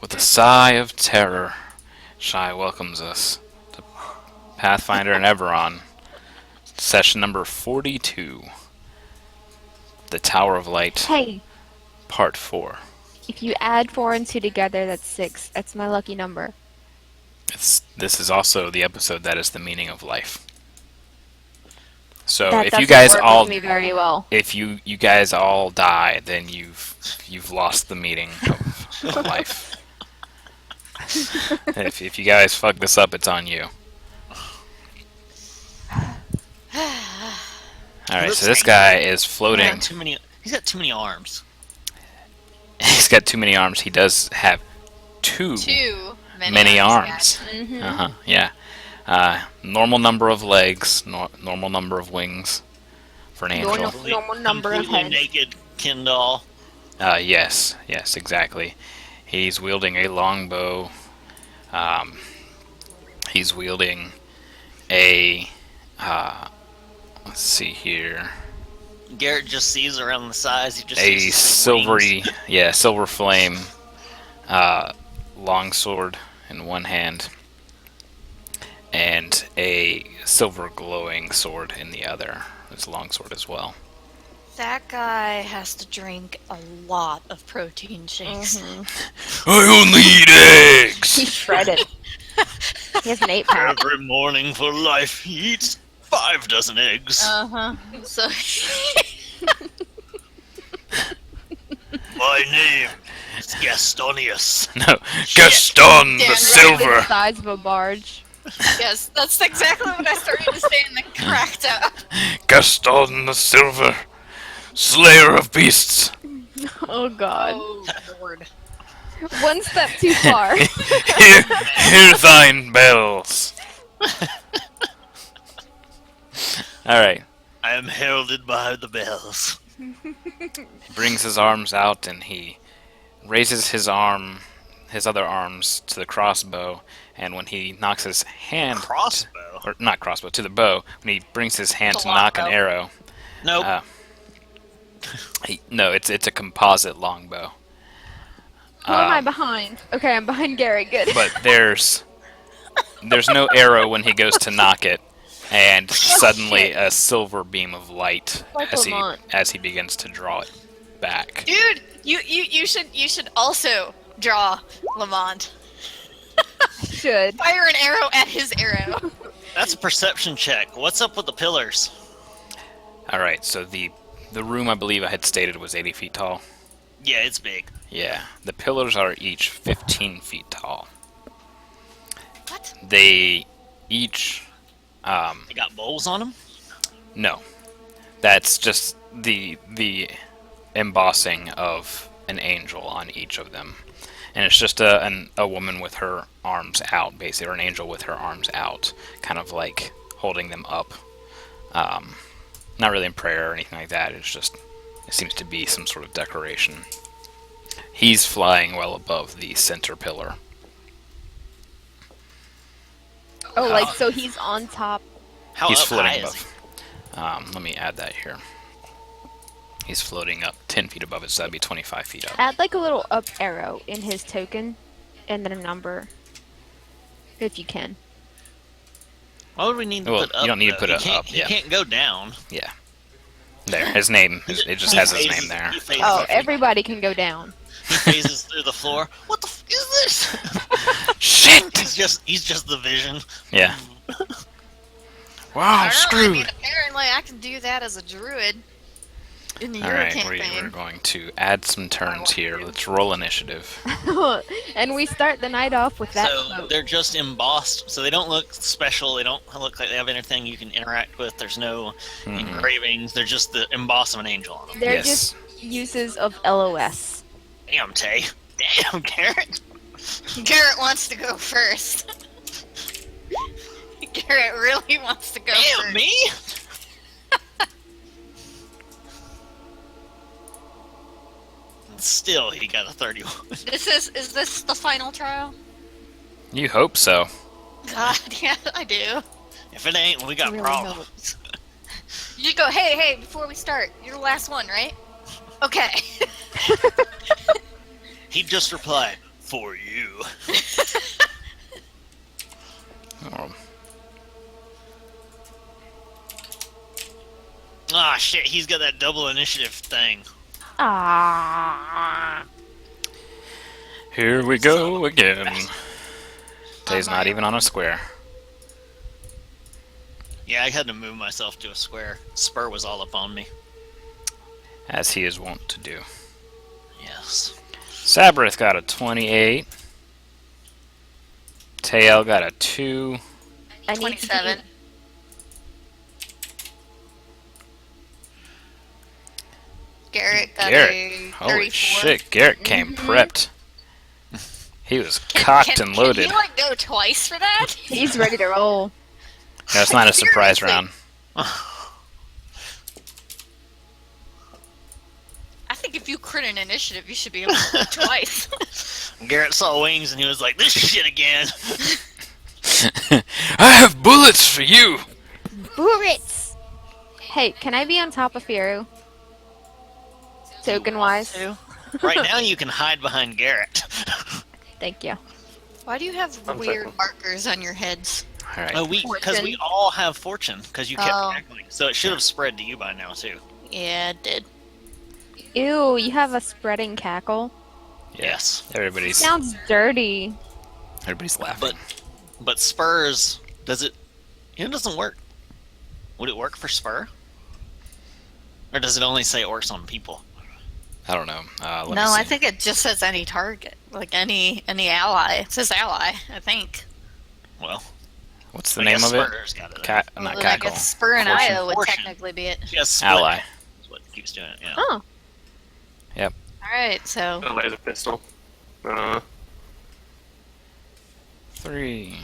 With a sigh of terror, Shy welcomes us to Pathfinder and Everon, session number 42, The Tower of Light, Hey, part 4. if you add 4 and 2 together, that's 6. That's my lucky number. This is also the episode that is the meaning of life. So That if you doesn't guys work all with me very well. if you guys all die, then you've lost the meaning of life. If you guys fuck this up, it's on you. Alright, so this guy is floating. He's got too many arms. He's got too many arms. He does have too many arms. Yeah. Normal number of legs, normal number of wings for an angel. Normal number of Completely heads. naked Kindle. Yes, exactly. He's wielding a longbow. He's wielding a. Let's see here. Garrett just sees around the size. He just A sees silvery, silver flame longsword in one hand, and a silver glowing sword in the other. It's a longsword as well. That guy has to drink a lot of protein shakes. I only eat eggs! He's shredded. He has an 8-pack. Every morning for life, he eats 5 dozen eggs. So My name is Gastonius. No, Gaston the Damn right. Silver! The size of a barge. yes, that's exactly what I started to say and then cracked up. Gaston the Silver! Slayer of beasts! Oh god. Oh lord. One step too far. Hear thine bells! Alright. I am heralded by the bells. He brings his arms out and he raises his other arms to the crossbow, and when he knocks his hand Crossbow? or not crossbow, to the bow, when he brings his hand It's to a knock an longbow. arrow, Nope. no, it's a composite longbow. Who am I behind? Okay, I'm behind Gary. Good. But there's no arrow when he goes to knock it, and suddenly a silver beam of light Like as Lamont. he begins to draw it back. Dude, you should also draw Lamont. Should. Fire an arrow at his arrow. That's a perception check. What's up with the pillars? All right, so the room I believe I had stated was 80 feet tall. Yeah, it's big. Yeah, the pillars are each 15 feet tall. What? They each They got bowls on them? no, that's just the embossing of an angel on each of them, and it's just a woman with her arms out, basically, or an angel with her arms out, kind of like holding them up. Not really in prayer or anything like that. It's just it seems to be some sort of decoration. He's flying well above the center pillar. Oh, like, so he's on top. How He's up high floating is he? above. Let me add that here. He's floating up 10 feet above it, so that'd be 25 feet up. Add, like, a little up arrow in his token, and then a number. If you can. Why would we need to Well, put up? you don't need to though? put He it can't- up, He yeah. can't go down. Yeah. There, his name. It just has his name there. He phases, Oh, everybody can go down. he phases through the floor. What the f is this? Shit! He's just the vision. Yeah. I Wow, don't know, I screwed. mean, apparently I can do that as a druid in the Euro Alright, campaign. we're going to add some turns here. Let's roll initiative. And we start the night off with that So quote. they're just embossed, so they don't look special. They don't look like they have anything you can interact with. There's no engravings. They're just the emboss of an angel on them. They're Yes. just uses of LOS. Damn, Tay. Damn, Garrett. Garrett wants to go first. Garrett really wants to go Damn, first. me? Still, he got a 31. Is this the final trial? You hope so. God, yeah, I do. If it ain't, we got Really problems. You just go, hey, before we start, you're the last one, right? Okay. He'd just reply, for you. Oh, Ah, shit, he's got that double initiative thing. Ah. here we go again. bastard. Tay's not even on a square. Yeah, I had to move myself to a square. Spur was all up on me. As he is wont to do. Yes. Sabrith got a 28. Tail got a 2. I need to 27. be- Garrett got Garrett. a 34. Holy shit, Garrett came prepped. He was Can- cocked can- and loaded. Can you like go twice for that? He's ready to roll. No, it's not a surprise Seriously. round. I think if you crit an initiative, you should be able to go twice. Garrett saw wings and he was like, this shit again. I have bullets for you! Bullets! Hey, can I be on top of Fiero? Token wise. Right now you can hide behind Garrett. Thank you. Why do you have I'm weird sorry. markers on your heads? Alright. Oh, because Fortune. we all have fortune, because you kept Oh. cackling. So it should have spread to you by now, too. Yeah, it did. Ew, you have a spreading cackle. Yes. Everybody's Sounds dirty. laughing. But Spurs, does it... It doesn't work. Would it work for Spur? Or does it only say it works on people? I don't know. Let me No, see. I think it just says any target, like any ally. It says ally, I think. Well, What's the I name guess of it? Spur's got it. Not Well, then I cackle. guess Spur and Fortune. Io would Fortune. technically be it. She has split. Ally. That's what keeps doing it, yeah. Oh, Alright, so A laser pistol. 3.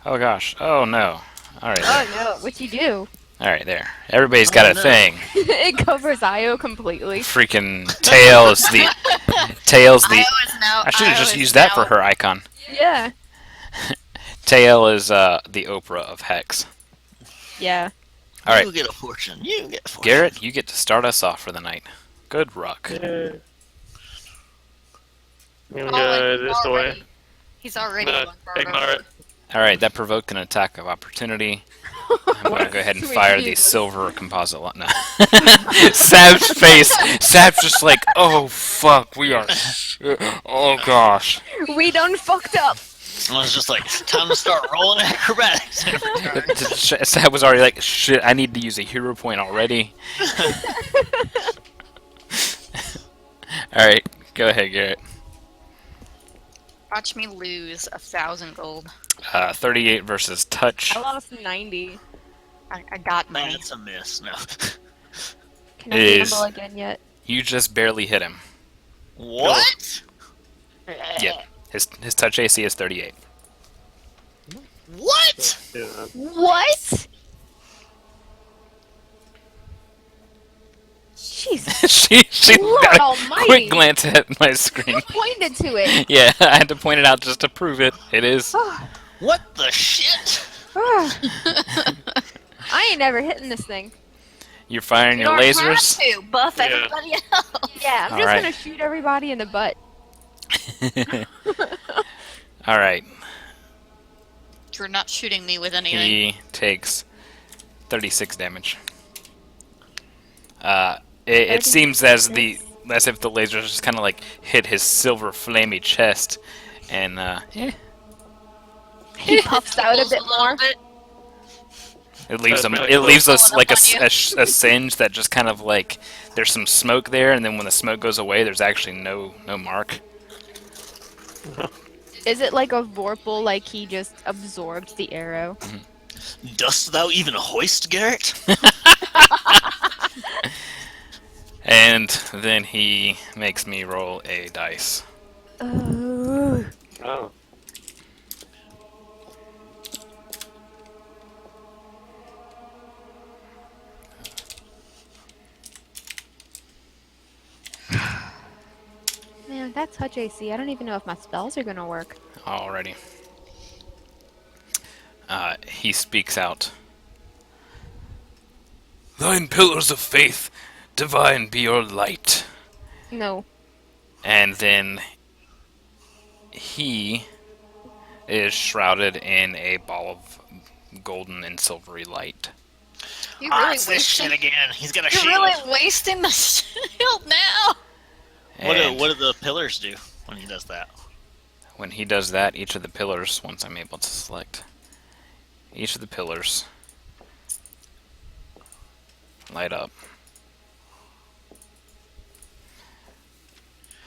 Oh gosh. Oh no. Alright. oh no, what you do? Alright, there. Everybody's got Oh, a no. thing. It covers Io completely. Freaking Tail is the. Tail's the. Io is now. I should have Io just is used that now- for her icon. Yeah. Tail is the Oprah of Hex. Yeah. Alright. You get a fortune. You get a fortune. Garrett, you get to start us off for the night. Good luck. Yeah. I'm Oh, gonna go he's this already- way. He's already No, going for ignore it. Alright, that provoked an attack of opportunity. I'm gonna go ahead and fire the silver composite line. No. Sab's face. Sab's just like, oh fuck, we are. Oh gosh. We done fucked up. I was just like, time to start rolling acrobatics. Sab was already like, shit, I need to use a hero point already. Alright, go ahead, Garrett. Watch me lose 1,000 gold. 38 versus touch. I lost 90. I got Man, mine. it's a miss. No. Can I It is. gamble again yet? You just barely hit him. What? Yeah. His touch AC is 38. What? Yeah. What? Jesus. she Lord got a almighty. quick glance at my screen. You pointed to it. Yeah, I had to point it out just to prove it. It is. What the shit? I ain't never hitting this thing. You're firing You your don't lasers. have to buff Yeah. everybody else. Yeah, I'm All just right. gonna shoot everybody in the butt. All right. You're not shooting me with anything. He takes 36 damage. It seems as if the lasers just kind of like hit his silver flamey chest, and He puffs out a bit more. it leaves him. really It cool. leaves us Pulling like up on a singe that just kind of like there's some smoke there, and then when the smoke goes away, there's actually no mark. Is it like a Vorpal, like he just absorbed the arrow? Dost thou even hoist, Garrett? And then he makes me roll a dice. Oh. Oh. Man, that touch AC. I don't even know if my spells are gonna work. Alrighty. He speaks out. Thine pillars of faith, divine be your light. No. And then he is shrouded in a ball of golden and silvery light. You Ah, really it's this shit wasting. again. He's got a You're shield. really wasting the shield now. And What do the pillars do when he does that? when he does that, each of the pillars, once I'm able to select, each of the pillars light up.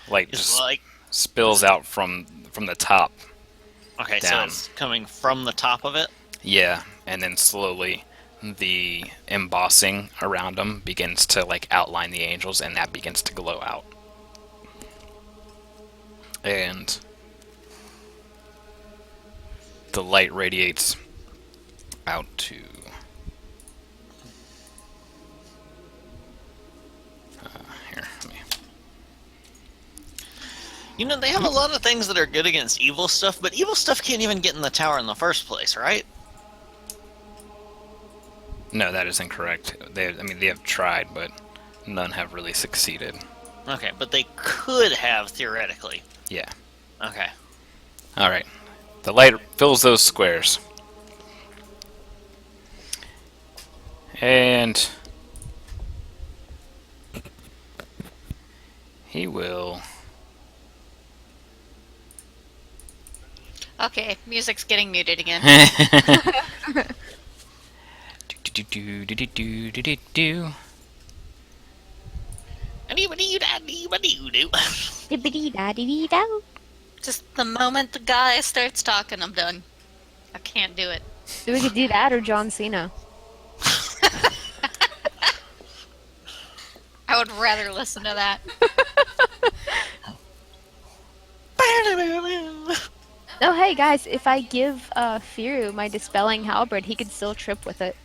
Light It's just like spills out from the top. okay, down. so it's coming from the top of it. Yeah, and then slowly the embossing around them begins to like outline the angels, and that begins to glow out. And the light radiates out to here. Let me, You know, they have a lot of things that are good against evil stuff, but evil stuff can't even get in the tower in the first place, right? no, that is incorrect. I mean, they have tried, but none have really succeeded. Okay, but they could have theoretically. Yeah. Okay. All right. The light fills those squares. And he will Okay, music's getting muted again. do. Dibbidi-da-dee-ba-doo. Just the moment the guy starts talking, I'm done. I can't do it. We could do that or John Cena. I would rather listen to that. Oh, hey guys, if I give Firu my dispelling halberd, he could still trip with it.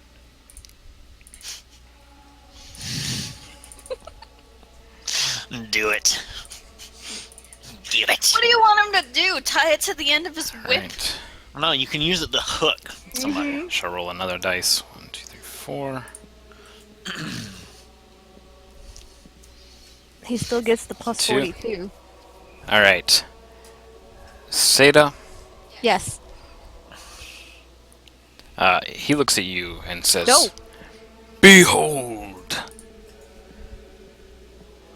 Do it. Do it. What do you want him to do? Tie it to the end of his whip? Right. No, you can use it to hook somebody. Shall I roll another dice? 1, 2, 3, 4. He still gets the plus 2. 42. All right. Seda, Yes. he looks at you and says, No. "Behold."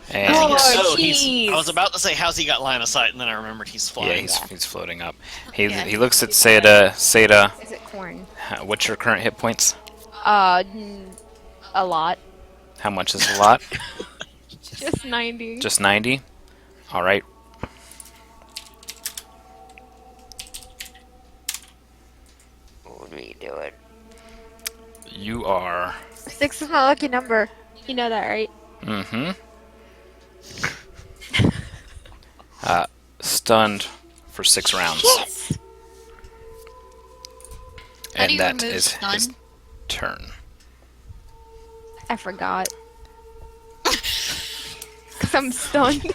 And Oh, I was jeez. about to say, how's he got line of sight, and then I remembered he's yeah, flying. he's floating up. He Yeah. he looks at Seda. Seda, Is it corn? what's your current hit points? A lot. How much is a lot? Just 90. Just 90? All right. Let me do it. You are 6 is my lucky number. You know that, right? stunned for 6 rounds. Yes! How do And you that remove is his stun? turn. I forgot. Because I'm stunned.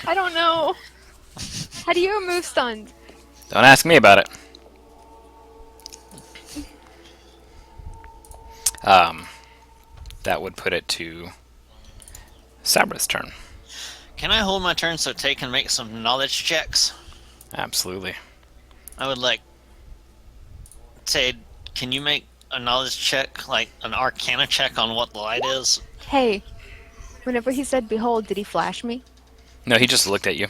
I don't know. How do you remove stunned? Don't ask me about it. That would put it to Sabra's turn. Can I hold my turn so Tay can make some knowledge checks? Absolutely. I would like. Tay, can you make a knowledge check, like an arcana check on what the light is? Hey, whenever he said behold, did he flash me? No, he just looked at you.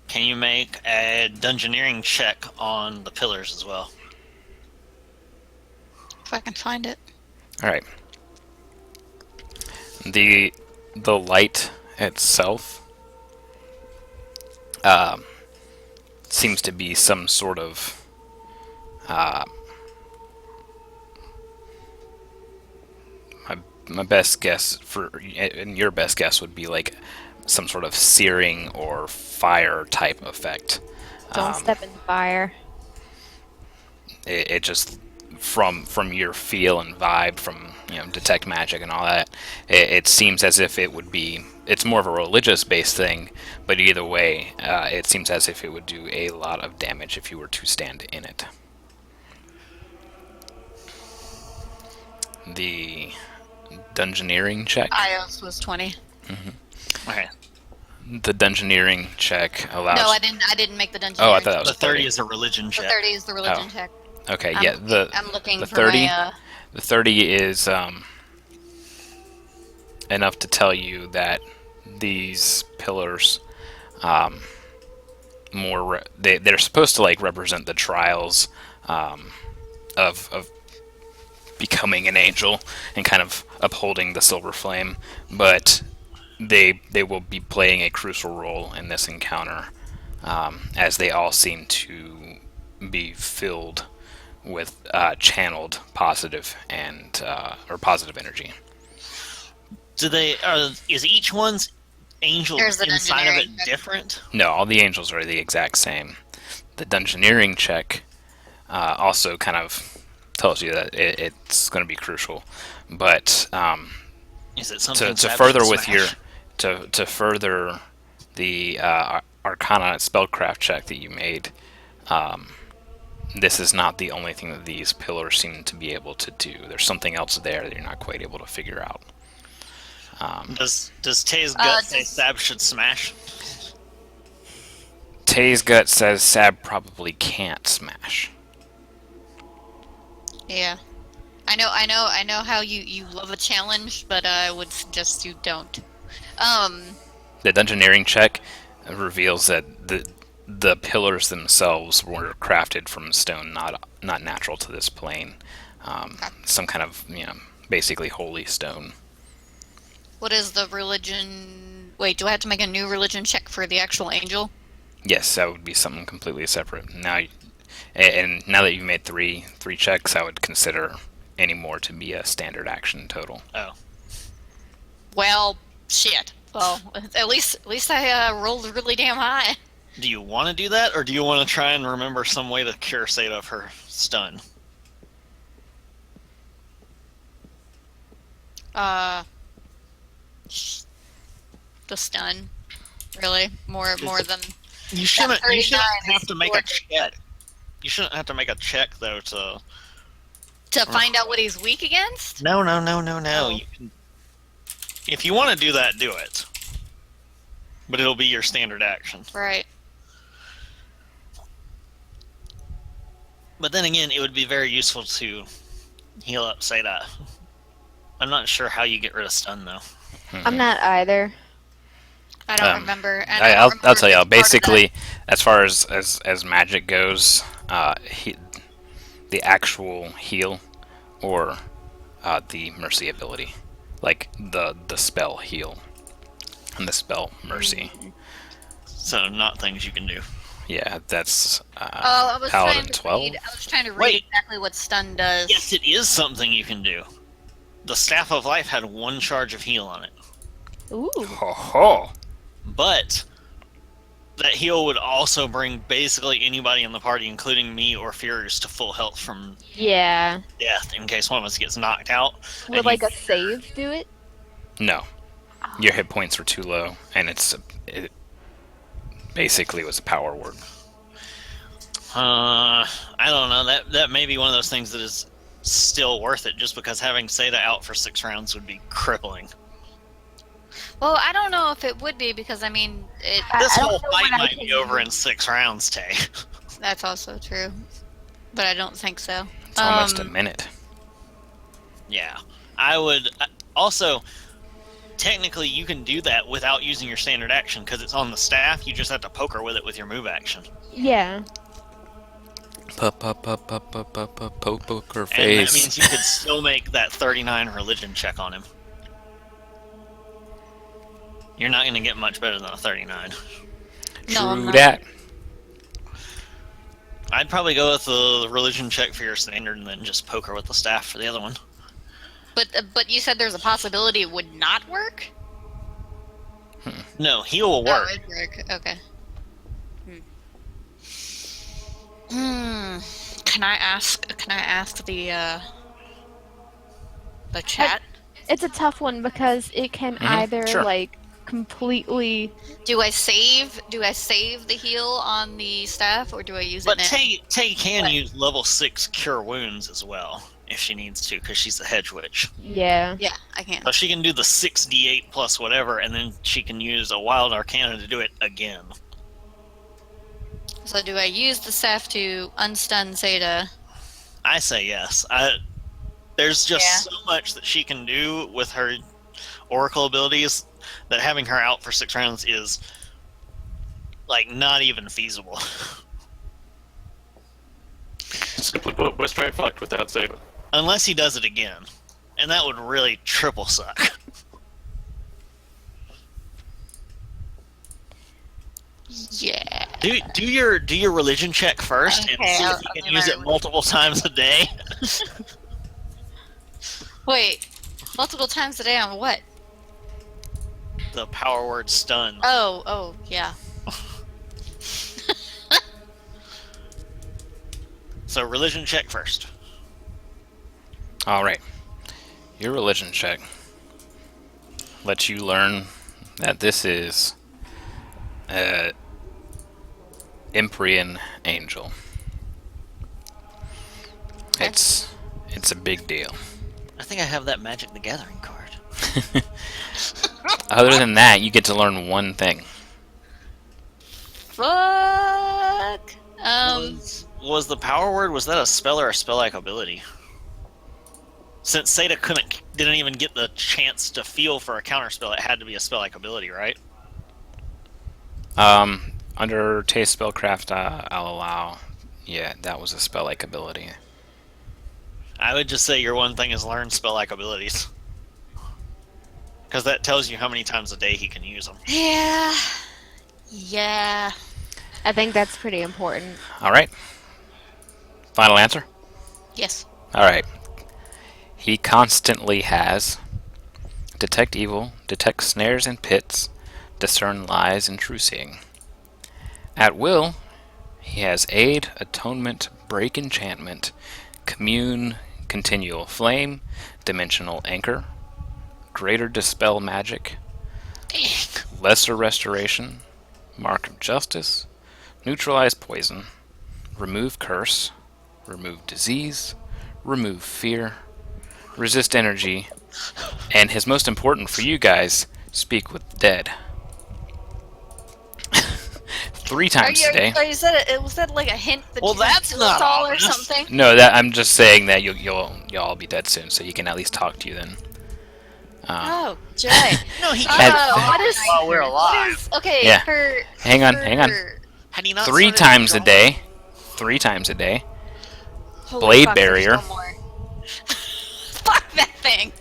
Can you make a dungeoneering check on the pillars as well? If I can find it. All right. The light itself seems to be some sort of my best guess and your best guess would be like some sort of searing or fire type effect. Don't step in the fire. It just from your feel and vibe from detect magic and all that, it seems as if it would be, it's more of a religious based thing, but either way it seems as if it would do a lot of damage if you were to stand in it. The dungeoneering check. Ios was 20. Okay. The dungeoneering check allows. No, I didn't make the dungeon. Oh, I thought that was The 30 30. is a religion The check. 30 is the religion Oh. check. Okay, I'm yeah. looking, I'm looking the for 30. my. The 30 is enough to tell you that these pillars, they're supposed to like represent the trials of becoming an angel and kind of upholding the silver flame, but they will be playing a crucial role in this encounter, as they all seem to be filled with channeled positive and or positive energy. Do they? Is each one's angel There's the inside of it dungeoneering check. different? No, all the angels are the exact same. The dungeoneering check also kind of tells you that it's going to be crucial, but Is it something to Sab further should with your smash? to further the Arcana spellcraft check that you made, this is not the only thing that these pillars seem to be able to do. There's something else there that you're not quite able to figure out. Does Tay's gut say does- Sab should smash? Tay's gut says Sab probably can't smash. Yeah. I know how you love a challenge, but I would suggest you don't. The dungeoneering check reveals that the pillars themselves were crafted from stone, not natural to this plane. Some kind of basically holy stone. What is the religion? Wait, do I have to make a new religion check for the actual angel? Yes, that would be something completely separate. And now that you've made three checks, I would consider any more to be a standard action total. Oh, Well, shit. Well, at least I rolled really damn high. do you want to do that, or do you want to try and remember some way to cure Seda of her stun? The stun, really more than. You shouldn't. You 39 shouldn't is have to make a worth it. check. You shouldn't have to make a check though to. To find out what he's weak against? No. Oh. You can. If you want to do that, do it. But it'll be your standard action. Right. But then again, it would be very useful to heal up Seda. I'm not sure how you get rid of stun though. I'm not either. I don't Um, remember. And I'll tell you. this part of Basically, as far as magic goes, the actual heal or the mercy ability, like the spell heal and the spell mercy. So not things you can do. Yeah, that's I was Paladin trying to 12. read. I was trying to read Wait. exactly what stun does. Yes, it is something you can do. The Staff of Life had 1 charge of heal on it. Ooh. Ho ho! But that heal would also bring basically anybody in the party, including me or Furious, to full health from Yeah. death in case one of us gets knocked out. Would And like you- a save do it? No, your hit points were too low, and it basically was a power word. I don't know. That may be one of those things that is still worth it, just because having Seda out for 6 rounds would be crippling. Well, I don't know if it would be because I mean, This I don't whole know fight what I might can be over do. in 6 rounds, Tay. that's also true. But I don't think so. It's almost a minute. Yeah, I would. Also, technically, you can do that without using your standard action because it's on the staff. You just have to poke her with it with your move action, Yeah. Poker and that face. means you could still make that 39 religion check on him. You're not going to get much better than a 39. No, I'm True not. that. I'd probably go with the religion check for your standard, and then just poke her with the staff for the other one. But you said there's a possibility it would not work. No, heal will work. Oh, it'd work. Okay. Hmm. Can I ask the chat? It's a tough one because it can either sure. like completely. Do I save the heal on the staff or do I use But it now? Tay can What? use level 6 cure wounds as well, if she needs to, because she's a hedge witch. Yeah. Yeah, I can. So she can do the 6d8 plus whatever, and then she can use a wild arcana to do it again. So do I use the staff to unstun Zeta? I say yes. There's just so much that she can do with her oracle abilities that having her out for 6 rounds is like not even feasible. Simply put, we're straight fucked without Zeta. Unless he does it again. And that would really triple suck. Yeah. Do your religion check first and Okay, see I'll if you do can use my it multiple times a day. Wait, multiple times a day on what? The power word stun. Oh, yeah. So religion check first. All right. Your religion check lets you learn that this is a Empyrean angel. It's a big deal. I think I have that Magic the Gathering card. Other than that, you get to learn one thing. Fuck. Was the power word, was that a spell or a spell-like ability? Since Zeta didn't even get the chance to feel for a counterspell, it had to be a spell-like ability, right? Under Taste Spellcraft, I'll allow. Yeah, that was a spell-like ability. I would just say your one thing is learn spell-like abilities. Because that tells you how many times a day he can use them. Yeah. Yeah. I think that's pretty important. All right. Final answer? Yes. All right. He constantly has detect evil, detect snares and pits, discern lies and true seeing. At will, he has aid, atonement, break enchantment, commune, continual flame, dimensional anchor, greater dispel magic, lesser restoration, mark of justice, neutralize poison, remove curse, remove disease, remove fear, resist energy, and his most important for you guys, speak with dead. 3 times a day. Was that like a hint that Well, you that's to not us all or ominous. something? No, that I'm just saying that you'll all be dead soon, so you can at least talk to you then. Oh, Jay. No, he At- can't what is? while we're What alive. is? Okay. Yeah. For, Hang on. Had he not 3 started times a drawing- day. 3 times a day. Holy Blade fuck, there's barrier. one more. Fuck that thing.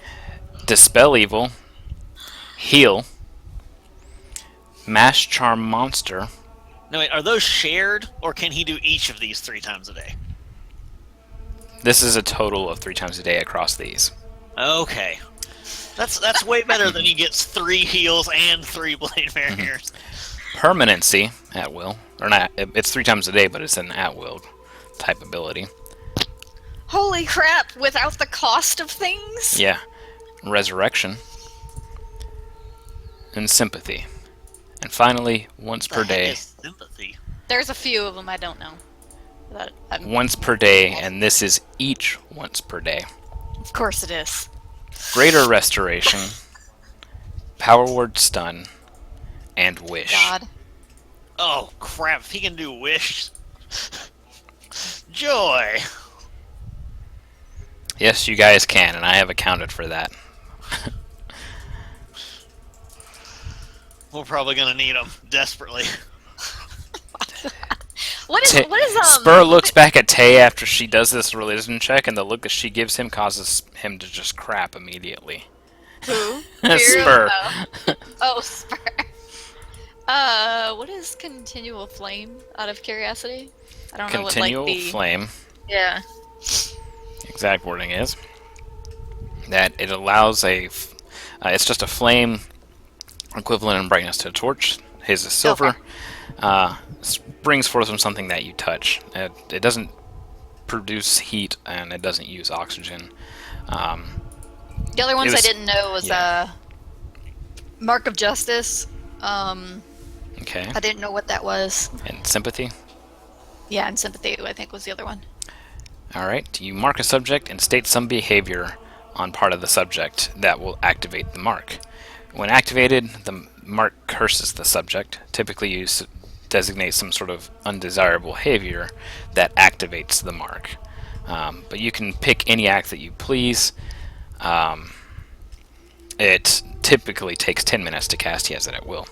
Dispel evil. Heal. Mass charm monster. No, wait, are those shared, or can he do each of these 3 times a day? This is a total of 3 times a day across these. Okay. That's way better than he gets 3 heals and 3 blade barriers. Permanency at will, or not? It's 3 times a day, but it's an at will type ability. Holy crap! Without the cost of things. Yeah. Resurrection. And sympathy. And finally, once per The heck day. is sympathy. There's a few of them I don't know. That, Once per day, and this is each once per day. of course it is. Greater restoration. Power word stun. And wish. God. Oh crap! If he can do wish, joy. Yes, you guys can, and I have accounted for that. We're probably gonna need him desperately. What is? What is? Spur looks back at Tay after she does this religion check, and the look that she gives him causes him to just crap immediately. Who? Spur. Oh, Spur. What is continual flame? Out of curiosity, I don't know what Continual like the. flame. Yeah. Exact wording is that it allows it's just a flame equivalent in brightness to a torch. His is silver. Springs forth from something that you touch. It doesn't produce heat, and it doesn't use oxygen. The other ones was- I didn't know was yeah. Mark of Justice. Okay. I didn't know what that was. And sympathy. Yeah, and Sympathy, I think, was the other one. Alright, you mark a subject and state some behavior on part of the subject that will activate the mark. When activated, the mark curses the subject. Typically, you designate some sort of undesirable behavior that activates the mark. But you can pick any act that you please. It typically takes 10 minutes to cast. He has it at will.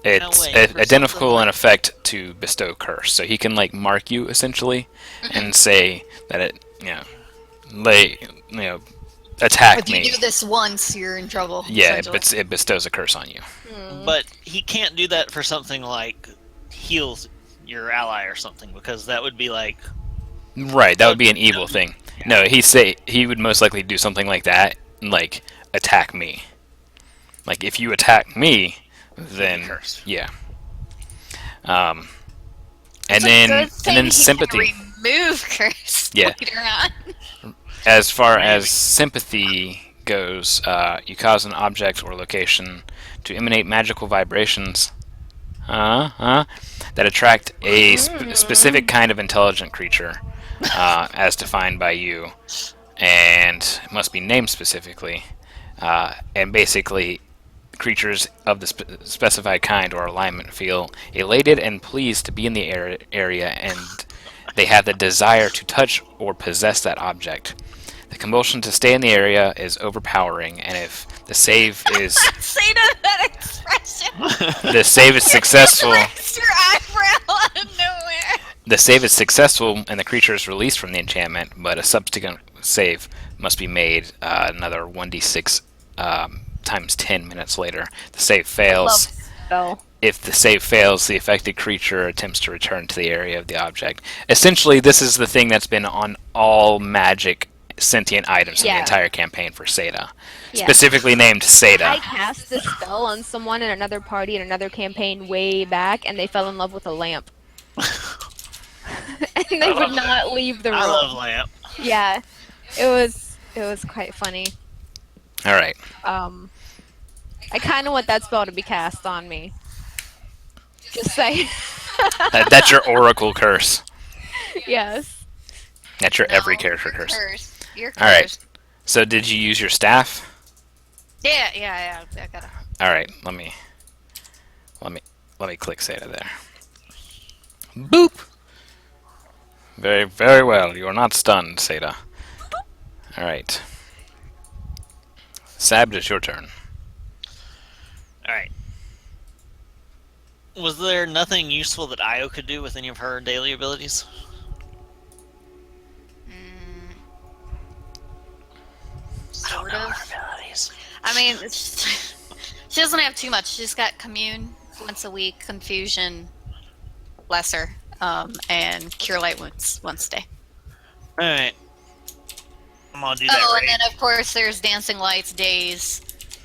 It's wait, for identical something in like- effect to bestow curse. So he can like mark you essentially and say that it, attack If you me. do this once, you're in trouble. Yeah, essentially. it bestows a curse on you. But he can't do that for something like heals your ally or something, because that would be like, Right, that would be an evil thing. No, he would most likely do something like that, like attack me. Like if you attack me, then curse. yeah. It's And a then good thing he sympathy. can remove curse Yeah. later on. As far as sympathy goes, you cause an object or location to emanate magical vibrations that attract a specific kind of intelligent creature, as defined by you, and must be named specifically. And basically, creatures of the specified kind or alignment feel elated and pleased to be in the area, and they have the desire to touch or possess that object. The compulsion to stay in the area is overpowering, and if the save is Say to that expression. successful, Raise your eyebrow out of nowhere. the save is successful, and the creature is released from the enchantment. But a subsequent save must be made another 1d6 times 10 minutes later. The save fails. Spell. If the save fails, the affected creature attempts to return to the area of the object. Essentially, this is the thing that's been on all magic sentient items in the Yeah. entire campaign for Seda. Yeah. Specifically named I Seda. cast this spell on someone in another party in another campaign way back, and they fell in love with a lamp. And they would not leave the room. I love lamp. Yeah, it was quite funny. Alright. I kind of want that spell to be cast on me. Just say That's your oracle curse. yes. That's your every No, character you're curse. cursed. You're cursed. Alright. So did you use your staff? Yeah. I gotta. Alright, let me click Seda there. Boop! Very, very well. You are not stunned, Seda. Alright. Sabbed, it's your turn. Alright. Was there nothing useful that Io could do with any of her daily abilities? Sort Her of. abilities. I mean, she doesn't have too much. She's got commune once a week, confusion, lesser, and cure light wounds once a day. Alright. I'm gonna do that Oh, right. and then of course there's dancing lights, days,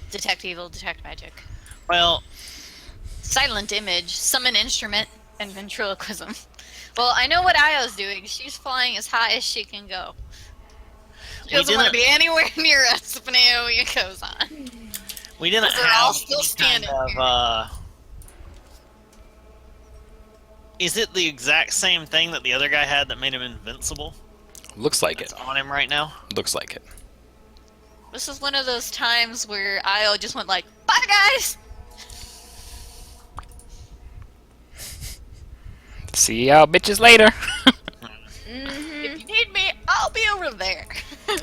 detect evil, detect magic, Well, silent image, summon instrument, and ventriloquism. Well, I know what Io's doing. She's flying as high as she can go. She We doesn't want to didn't- be anywhere near us when AoE goes on. we didn't They're have all still any standing kind here. of, Is it the exact same thing that the other guy had that made him invincible? Looks like it. It's on him right now? Looks like it. This is one of those times where Io just went like, "Bye, guys." See y'all bitches later. If you need me, I'll be over there.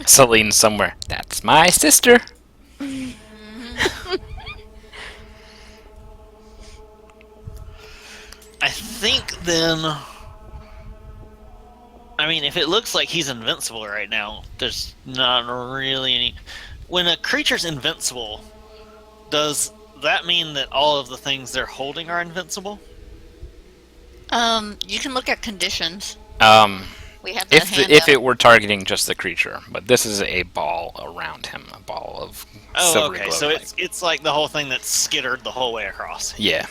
Celine somewhere. That's my sister. I think then. I mean, if it looks like he's invincible right now, there's not really any. When a creature's invincible, does that mean that all of the things they're holding are invincible? You can look at conditions. We have that If it were targeting just the creature, but this is a ball around him, a ball of Oh, silvery okay. glow. So it's like the whole thing that's skittered the whole way across. Yeah.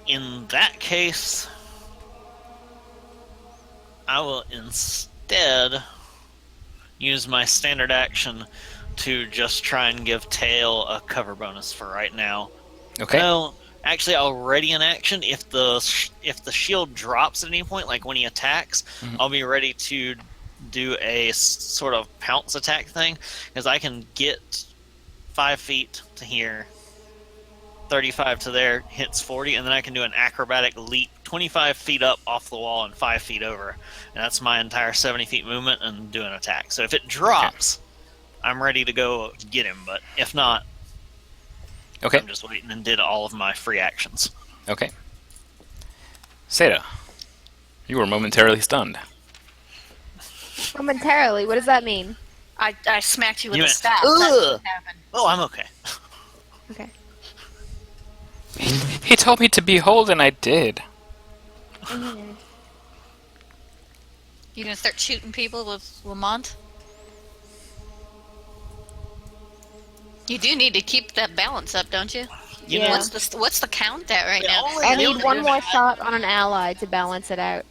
In that case, I will instead use my standard action to just try and give Tail a cover bonus for right now. Okay. Well, Actually, I'll ready an action if the shield drops at any point, like when he attacks. I'll be ready to do a sort of pounce attack thing, because I can get 5 feet to here, 35 to there, hits 40, and then I can do an acrobatic leap 25 feet up off the wall and 5 feet over, and that's my entire 70 feet movement and do an attack. So if it drops, I'm ready to go get him, but if not, Okay. I'm just waiting and did all of my free actions. Okay. Seda, you were momentarily stunned. Momentarily, what does that mean? I smacked you with You a went, staff. "Ugh." That's what happened. Oh, I'm okay. Okay. He told me to behold, and I did. You gonna start shooting people with Lamont? You do need to keep that balance up, don't you? You Yeah. know, What's the count at right The now? only- I the need only one more bad- shot on an ally to balance it out.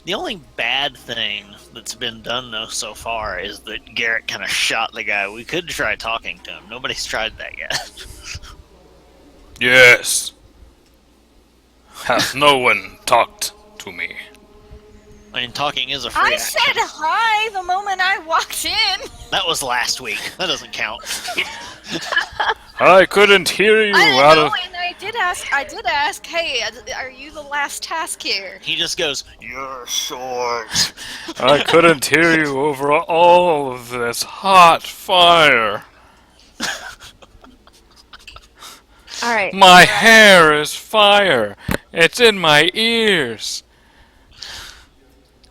The only bad thing that's been done though so far is that Garrett kind of shot the guy. We could try talking to him. Nobody's tried that yet. Yes. Has no one talked to me? I mean, talking is a free I action. said hi the moment I walked in. That was last week. That doesn't count. I couldn't hear you I out know, of. and I did ask. Hey, are you the last task here? He just goes, "You're short." I couldn't hear you over all of this hot fire. Alright. My hair is fire. It's in my ears.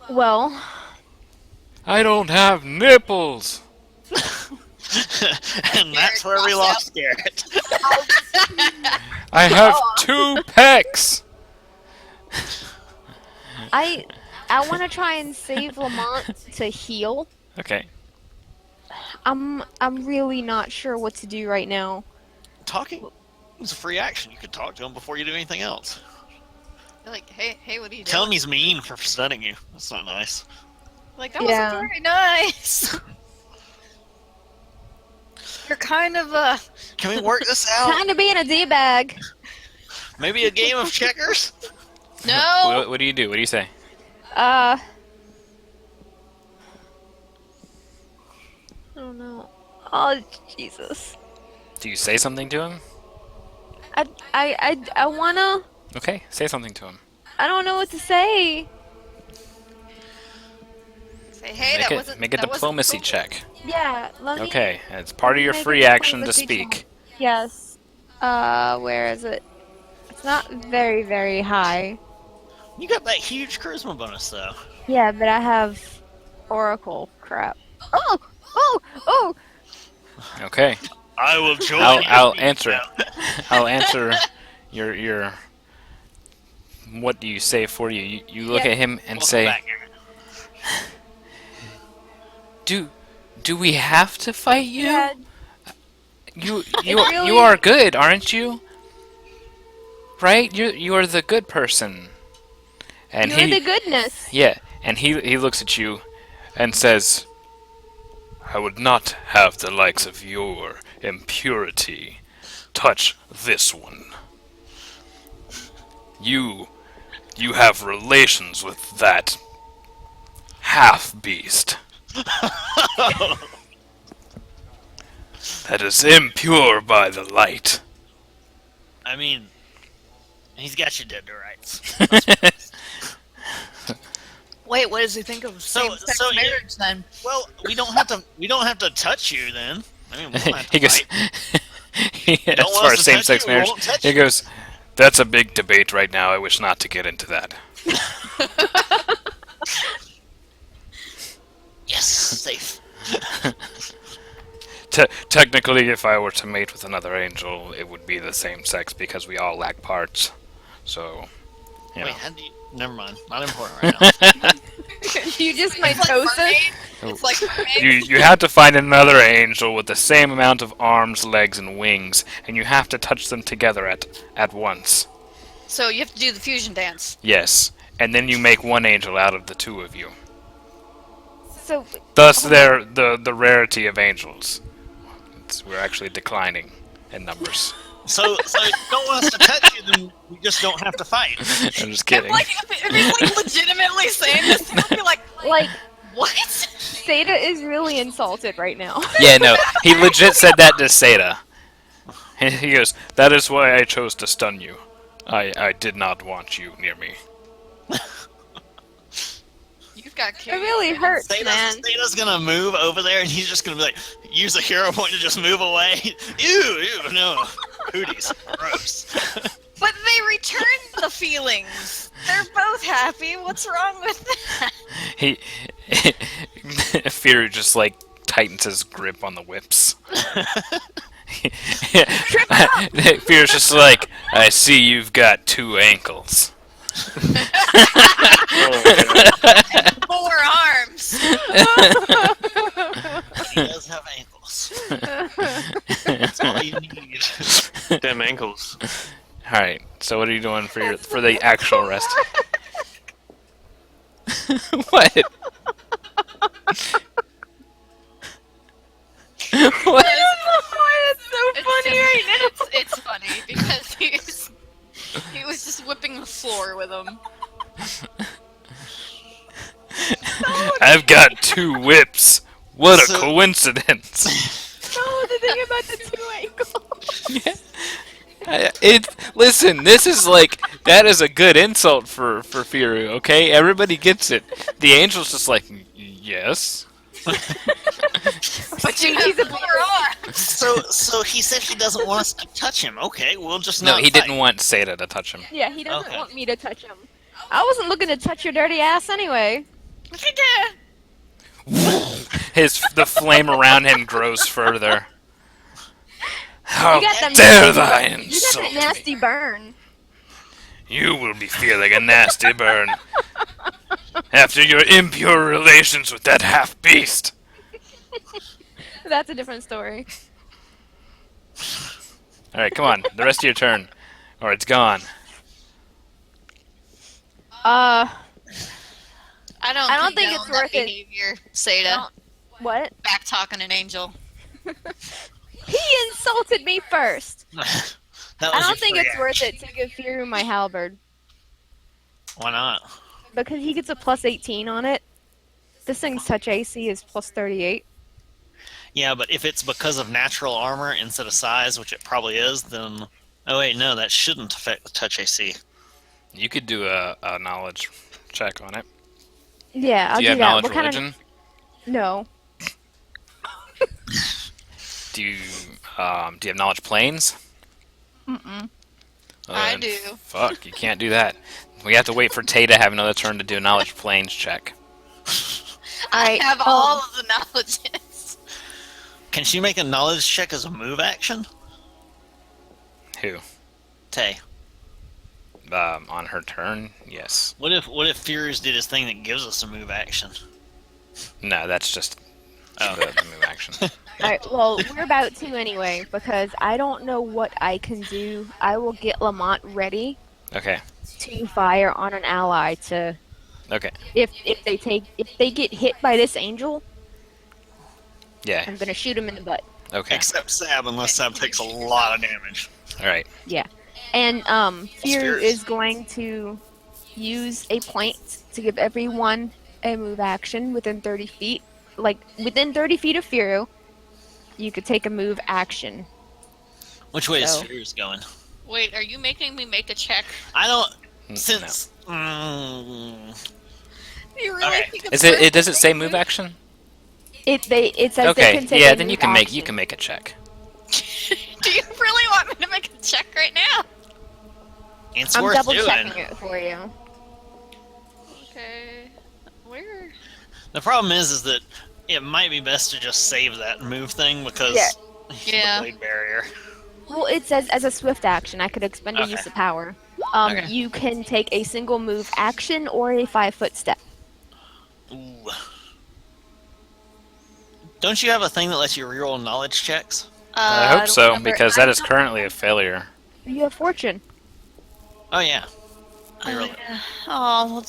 Well, Oh, I don't have nipples. And that's where we lost Garrett. I have 2 pecs. I want to try and save Lamont to heal. Okay. I'm really not sure what to do right now. Talking is a free action. You could talk to him before you do anything else. You're like, hey, what are you doing? Tell him he's mean for stunning you. That's not nice. Like, that Yeah. wasn't very nice. You're kind of Can we work this out? Kind of being a d-bag. Maybe a game of checkers? no. What do you do? What do you say? I don't know. Oh Jesus. Do you say something to him? I wanna. Okay, say something to him. I don't know what to say. Say, hey, that wasn't. Make a that wasn't diplomacy cool. check. Yeah. Let me. Okay, it's part of your Make a free action to diplomacy speak. check. Yes. Where is it? It's not very, very high. You got that huge charisma bonus, though. Yeah, but I have Oracle crap. Oh! Okay, I will join I'll you. answer. I'll answer your. What do you say for you? You look Yeah. at him and Welcome say, back, Garrett. "Do we have to fight you? Yeah. You really- are good, aren't you? Right? You are the good person." And You're the goodness. yeah, and he looks at you and says, "I would not have the likes of your impurity touch this one. You have relations with that half-beast. That is impure by the light." I mean, he's got you dead to rights. Wait, what does he think of So- same-sex so you- marriage then? Well, we don't have to touch you then. I mean, we don't have to He goes, fight. as Don't want far us as to touch same-sex you, we marriage, won't touch he you. goes, "That's a big debate right now. I wish not to get into that." Yes, safe. Technically, if I were to mate with another angel, it would be the same sex because we all lack parts. So, you know. Wait, how do you? Never mind. Not important right now. You just It's like mitosis. mermaid. It's like mermaid. You have to find another angel with the same amount of arms, legs, and wings, and you have to touch them together at once. So you have to do the fusion dance. Yes, and then you make one angel out of the 2 of you. So Thus, the rarity of angels. We're actually declining in numbers. So you don't want us to touch you, then we just don't have to fight. I'm just kidding. Like, if he's like legitimately saying this, I'd be like, Like, what? Seda is really insulted right now. Yeah, no, he legit said that to Seda. He goes, "That is why I chose to stun you. I did not want you near me." You've got It really hurts, man. Sata's gonna move over there, and he's just gonna be like, use a hero point to just move away. Ew, no. Cooties. Gross. But they return the feelings. They're both happy. What's wrong with that? He, Fury just like tightens his grip on the whips. Fury's just like, I see you've got 2 ankles. Four arms. He does have ankles. That's all you need. Damn ankles. All right. So what are you doing for the actual rest? What? What? It's so funny right now. It's funny because he was just whipping the floor with him. I've got 2 whips. What a So- coincidence. No, the thing about the 2 ankles. Listen, this is like that is a good insult for Fury, okay? Everybody gets it. The angel's just like, yes. But you have 4 arms. So he said he doesn't want us to touch him. Okay, we'll just No, not he fight. didn't want Seda to touch him. Yeah, he doesn't Okay. want me to touch him. I wasn't looking to touch your dirty ass anyway. The flame around him grows further. How You got them dare nasty- thy You got insult that nasty me? burn. You will be feeling a nasty burn after your impure relations with that half beast. That's a different story. All right, come on, the rest of your turn, or it's gone. Uh, I don't think you it's own that worth it. behavior, Seda. what? Back talking an angel. He insulted me first. That I was don't your think free it's worth action. it to give Fury my halberd Why not? because he gets a plus 18 on it. This thing's touch AC is plus 38. Yeah, but if it's because of natural armor instead of size, which it probably is, then... Oh wait, no, that shouldn't affect the touch AC. You could do a knowledge check on it. Yeah, I'll Do do, you have that. knowledge What kind religion? of? No. Do you have knowledge planes? Mm-mm. I then do. Fuck, you can't do that. We have to wait for Tay to have another turn to do a knowledge planes check. I have all of the knowledges. Can she make a knowledge check as a move action? Who? Tay. On her turn, yes. What if Furious did his thing that gives us a move action? No, that's just the move action. Alright, well, we're about to anyway, because I don't know what I can do. I will get Lamont ready Okay. to fire on an ally to Okay. if they get hit by this angel, Yeah. I'm gonna shoot him in the butt. Okay. Except Sab, unless Sab takes a lot of damage. All right. Yeah. And Fury Fierce. is going to use a point to give everyone a move action within 30 feet. Like within 30 feet of Fury, you could take a move action. Which way is So- Furious going? Wait, are you making me make a check? I don't... No. Since... Do you really Okay. think Is it's it? worth Does it say move action? It says they Okay. can take Yeah. a Then you move can make action. a check. Do you really want me to make a check right now? It's I'm worth double doing. checking it for you. Okay. Where? The problem is that it might be best to just save that move thing because Yeah. Yeah. the blade barrier. Well, it says as a swift action, I could expend a Okay. use of power. Okay. You can take a single move action or a 5-foot step. Ooh. Don't you have a thing that lets you reroll knowledge checks? I don't hope so, remember. because that is currently a failure. You have fortune. Oh yeah. Oh, Reroll it. yeah. Oh, well,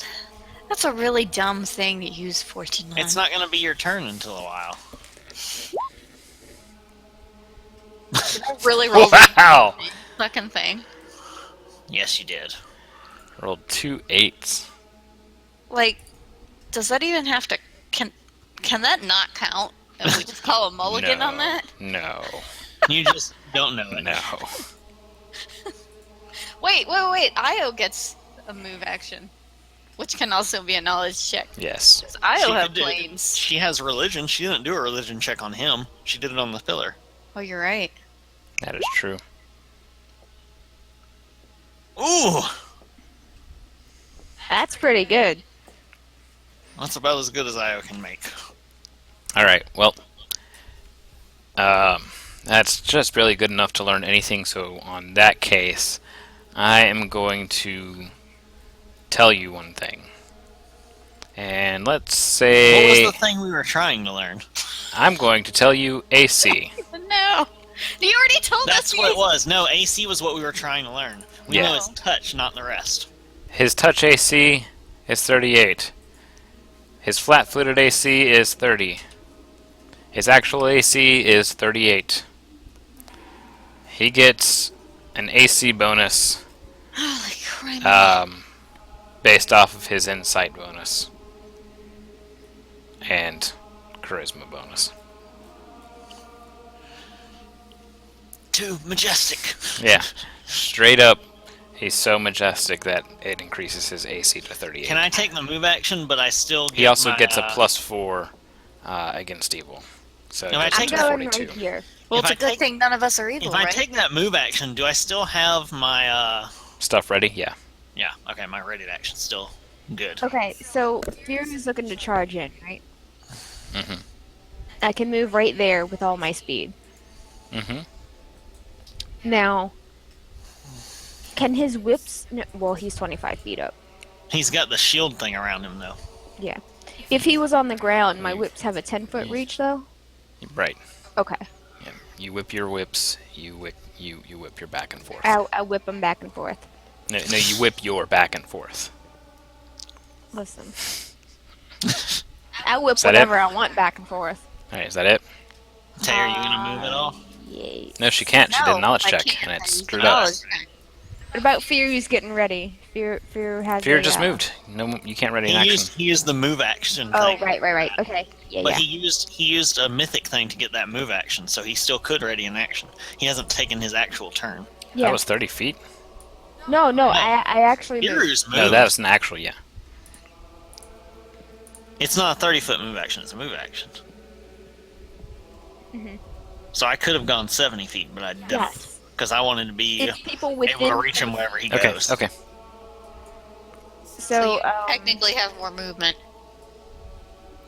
that's a really dumb thing to use fortune on. It's not going to be your turn until a while. I really rolled. Wow. fucking thing. Yes, you did. Rolled 2 8s. Like, does that even have to? Can that not count? If we just call a mulligan on that? No. You just don't know it. No. Wait. Io gets a move action, which can also be a knowledge check. Yes. Does Io She have could do- planes? She has religion. She didn't do a religion check on him. She did it on the filler. Oh, you're right. That is true. Ooh! That's pretty good. That's about as good as Io can make. Alright, well. That's just really good enough to learn anything, so on that case, I am going to tell you one thing. And let's What say was the thing we were trying to learn? I'm going to tell you AC. No, you already told us. That's what it was. No, AC was what we were trying to learn. We Yeah. know it's touch, not the rest. His touch AC is 38. His flat-footed AC is 30. His actual AC is 38. He gets an AC bonus Holy crap! based off of his insight bonus and charisma bonus. Too majestic. Yeah, straight up, he's so majestic that it increases his AC to 38. Can I take the move action, but I still get He also my, gets a +4 against evil. So it If I goes I'm take to that- going 42. right here. Well, if it's I a good take- thing none of us are evil, If I right? take that move action, do I still have my Stuff ready? Yeah. Yeah, okay, my rated action's still good. Okay, so Fury's looking to charge in, right? Mhm. I can move right there with all my speed. Mm-hmm. Now, can his whips? No, well, he's 25 feet up. He's got the shield thing around him though. Yeah. If he was on the ground, my whips have a 10-foot reach, though. Right. Okay. Yeah. You whip your whips. You whip your back and forth. I whip him back and forth. No, you whip your back and forth. Listen. I whip Is that it? whatever I want back and forth. All right, is that it? Tay, are you gonna move at all? Yay. No, she can't. She did a No, knowledge I check, can't. and I it used screwed the up. knowledge check. What about Fury's getting ready? Fear has. Fear a, just moved. No, you can't ready an He action. used the move action Oh, thing. right. Okay. Yeah, But yeah. he used a mythic thing to get that move action, so he still could ready an action. He hasn't taken his actual turn. Yeah. That was 30 feet. No, I actually moved. Hiru's move. No, that was an actual. Yeah. It's not a 30-foot move action, it's a move action. Mhm. So I could have gone 70 feet, but I didn't. Yes. Because I wanted to be It's people able within. to reach him wherever he Okay. goes. Okay. So So, you technically have more movement.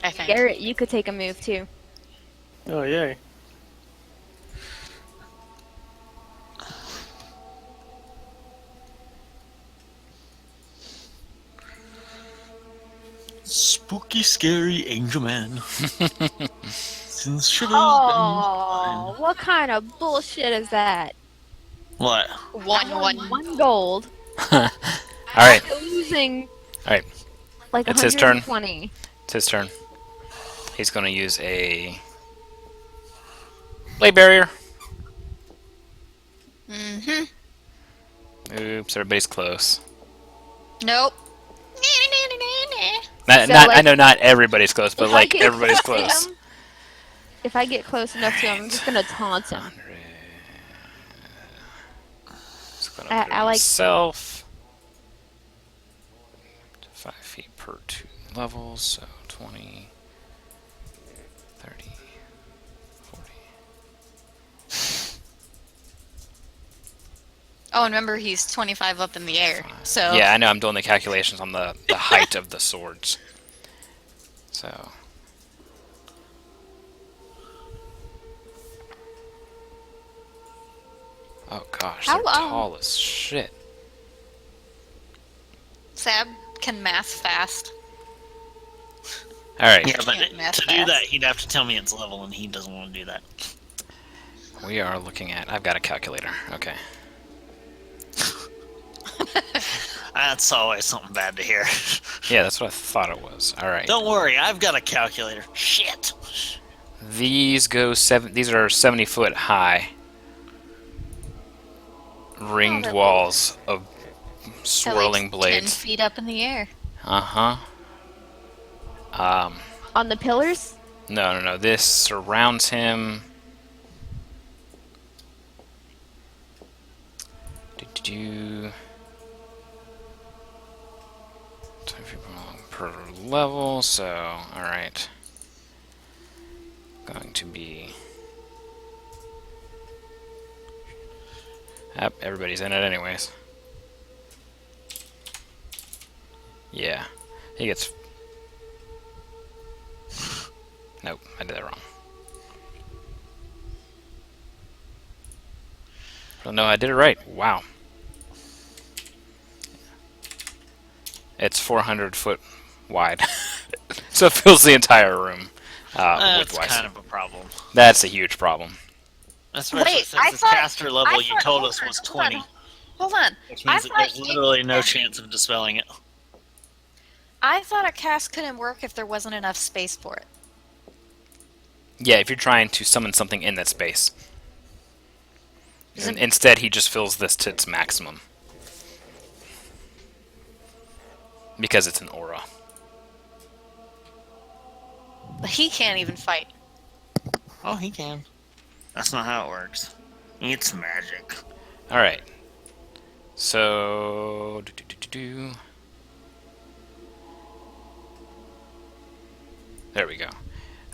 I think. Garrett, you could take a move too. Oh, yay. Spooky, scary angel man. Since shivers Oh, what kind of bullshit is that? What? One gold. All right. After losing. All right. Like It's his turn. 120. It's his turn. He's going to use a blade barrier. Mm-hmm. Oops, everybody's close. Nope. Not, So, I like, know not everybody's close, but If I like get everybody's close to close. him- If I get close enough to him, I'm just gonna taunt him. Just gonna I- put I like- myself 5 feet per 2 levels, so 20, 30, 40. Oh, and remember he's 25 up in the air. So Yeah, I know. I'm doing the calculations on the height of the swords. So. Oh gosh, How they're long- tall as shit. Sab can math fast. All right, Yeah, but Can't math to do fast. that, he'd have to tell me its level, and he doesn't want to do that. we are looking at. I've got a calculator. Okay. That's always something bad to hear. Yeah, that's what I thought it was. All right. Don't worry, I've got a calculator. Shit. These go 7. These are 70 foot high. ringed that walls of They're swirling like 10 blades. feet up in the air. Uh-huh. On the pillars? No. This surrounds him. Do 20 people per level, so alright. Going to be. Yep, everybody's in it anyways. Yeah. He gets. Nope, I did that wrong. Oh, no, I did it right. Wow. It's 400 foot wide. So it fills the entire room That's widthwise. kind of a problem. That's a huge problem. Especially Wait, since I his thought- caster level I you thought- told hold us on, was hold on. 20. Hold on. Which I means that thought there's it- literally no chance of dispelling it. I thought a cast couldn't work if there wasn't enough space for it. Yeah, if you're trying to summon something in that space. Isn't- And instead, he just fills this to its maximum. Because it's an aura. But he can't even fight. Oh, he can. That's not how it works. It's magic. Alright. So. There we go.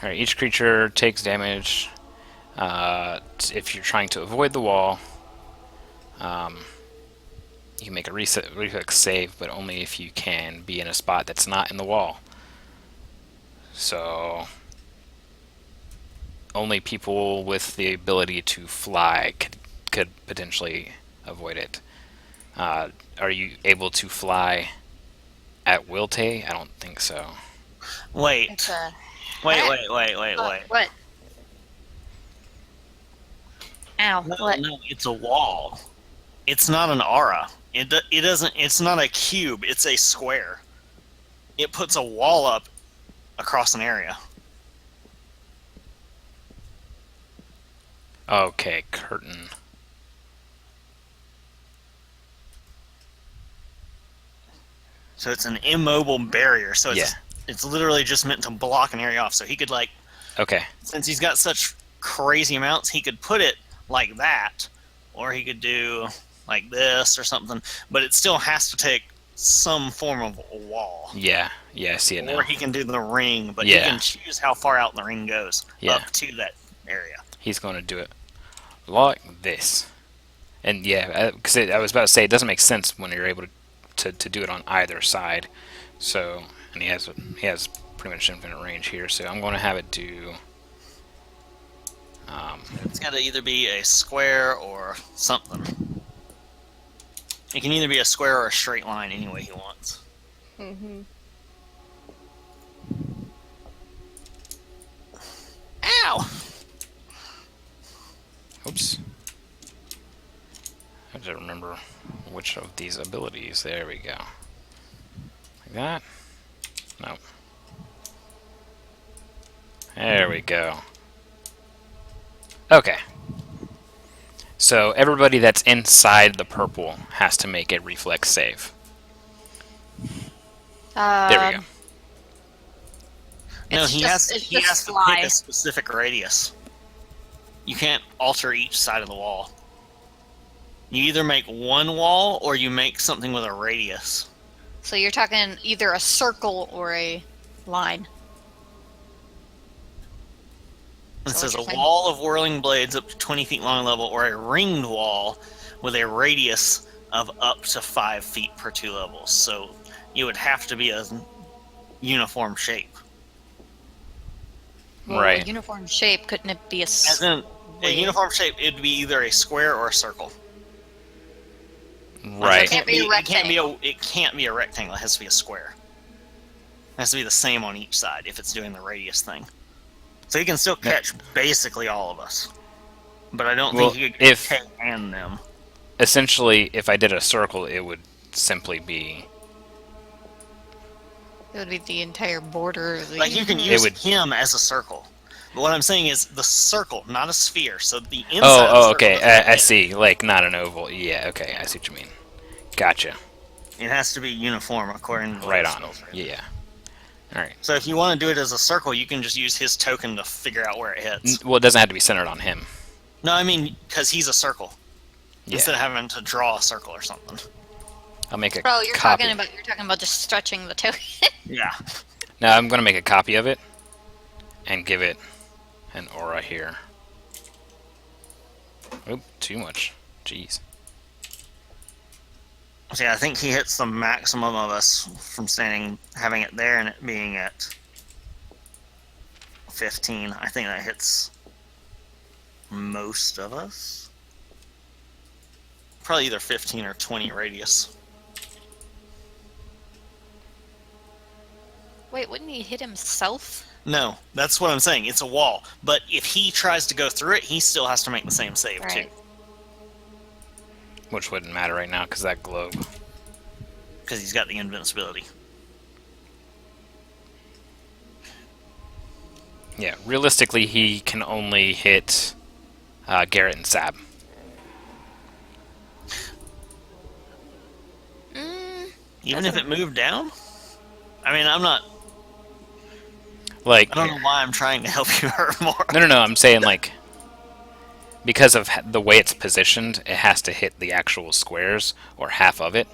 Alright, each creature takes damage. If you're trying to avoid the wall, you can make a reflex save, but only if you can be in a spot that's not in the wall. So. Only people with the ability to fly could potentially avoid it. Are you able to fly at Wilte? I don't think so. Wait. It's a. Wait. What? Ow. No, What? no, it's a wall. It's not an aura. It doesn't. It's not a cube. It's a square. It puts a wall up across an area. Okay, curtain. So it's an immobile barrier. So it's Yeah. it's literally just meant to block an area off. So he could Okay. since he's got such crazy amounts, he could put it like that, or he could do like this or something. But it still has to take some form of a wall. Yeah, I see it now. Or he can do the ring, but Yeah. he can choose how far out the ring goes Yeah. up to that area. He's going to do it like this. And yeah, because I was about to say, it doesn't make sense when you're able to do it on either side. So, and he has pretty much infinite range here, so I'm going to have it do... It's got to either be a square or something. It can either be a square or a straight line any way he wants. Mm-hmm. Ow! Oops. I have to remember which of these abilities. There we go. Like that. Nope. There we go. Okay. So everybody that's inside the purple has to make a reflex save. There we go. No, It's he just- has it's he just has to fly. pick a specific radius. You can't alter each side of the wall. You either make one wall or you make something with a radius. So you're talking either a circle or a line. It So says a what you're saying- wall of whirling blades up to 20 feet long level, or a ringed wall with a radius of up to 5 feet per 2 levels. So you would have to be a uniform shape. Well, Right. A uniform shape, couldn't it be a As in, a Wait. uniform shape, it'd be either a square or a circle. Right. It can't be a it can't be a rectangle. It has to be a square. It has to be the same on each side if it's doing the radius thing. So he can still catch basically all of us. But I don't Well, think he could if- take and them. Essentially, if I did a circle, it would simply be... It would be the entire border of the Like you can It use would- him as a circle. But what I'm saying is the circle, not a sphere. So the inside. Oh, of the oh, circle okay. doesn't I hit. see. Like not an oval. Yeah. Okay. I see what you mean. Gotcha. It has to be uniform according to the way Right the on. spell's written. Yeah. All right. So if you want to do it as a circle, you can just use his token to figure out where it hits. Well, it doesn't have to be centered on him. No, I mean because he's a circle. Yeah. Instead of having to draw a circle or something. I'll make a Bro, you're copy. talking about just stretching the token. Yeah. Now I'm gonna make a copy of it and give it an aura here. Oop, too much. Jeez. See, I think he hits the maximum of us from having it there and it being at 15. I think that hits most of us. Probably either 15 or 20 radius. Wait, wouldn't he hit himself? No, that's what I'm saying. It's a wall. But if he tries to go through it, he still has to make the same save, Right. too. Which wouldn't matter right now because that globe. Because he's got the invincibility. Yeah, realistically, he can only hit Garrett and Sab. Even if it moved down? I mean, I'm not... Like, I don't know why I'm trying to help you hurt more. no. I'm saying like because of the way it's positioned, it has to hit the actual squares or half of it.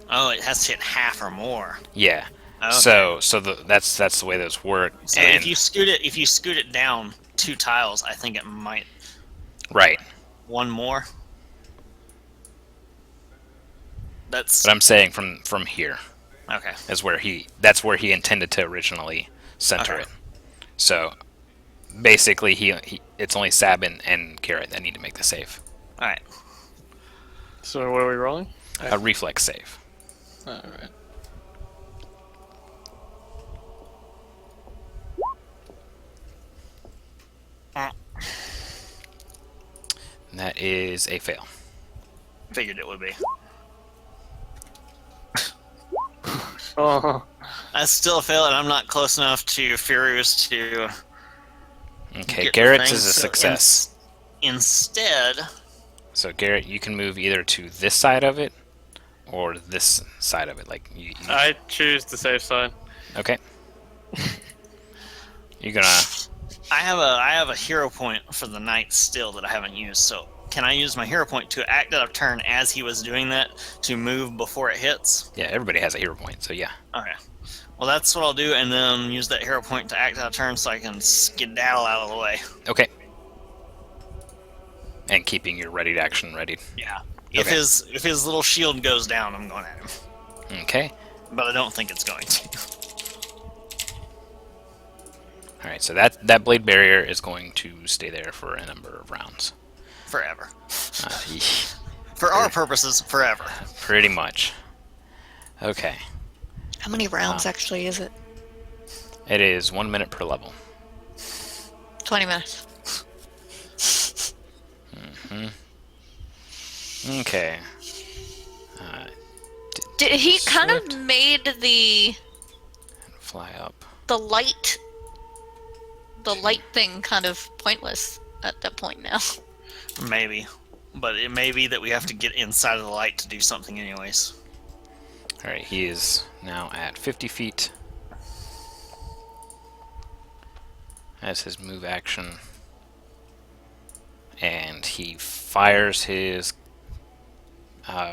Oh, it has to hit half or more. Yeah. Okay. So that's the way those work. So and if you scoot it down 2 tiles, I think it might right. one more. That's But I'm saying from here okay. is where that's where he intended to originally center Okay. it. So basically, he it's only Sab and Garrett that need to make the save. All right. So what are we rolling? A reflex save. Alright. And that is a fail. Figured it would be. Oh, That's still a fail, and I'm not close enough to Furious to. Okay, get the Garrett's thing, is a so success. Instead, So Garrett, you can move either to this side of it or this side of it. Like you I choose the safe side. okay. You're gonna I have a hero point for the knight still that I haven't used. So can I use my hero point to act out of turn as he was doing that to move before it hits? yeah. Everybody has a hero point, so yeah. Okay. Well, that's what I'll do, and then use that hero point to act out of turn so I can skedaddle out of the way. Okay. And keeping your ready to action ready. Yeah. If Okay. his little shield goes down, I'm going at him. Okay. But I don't think it's going to. All right. So that blade barrier is going to stay there for a number of rounds. Forever. Uh, For our purposes, forever. pretty much. Okay. How many rounds actually is it? It is 1 minute per level. 20 minutes. Okay. He kind of made the Fly up. light thing kind of pointless at that point now. Maybe. But it may be that we have to get inside of the light to do something anyways. All right. He is now at 50 feet. As his move action. And he fires his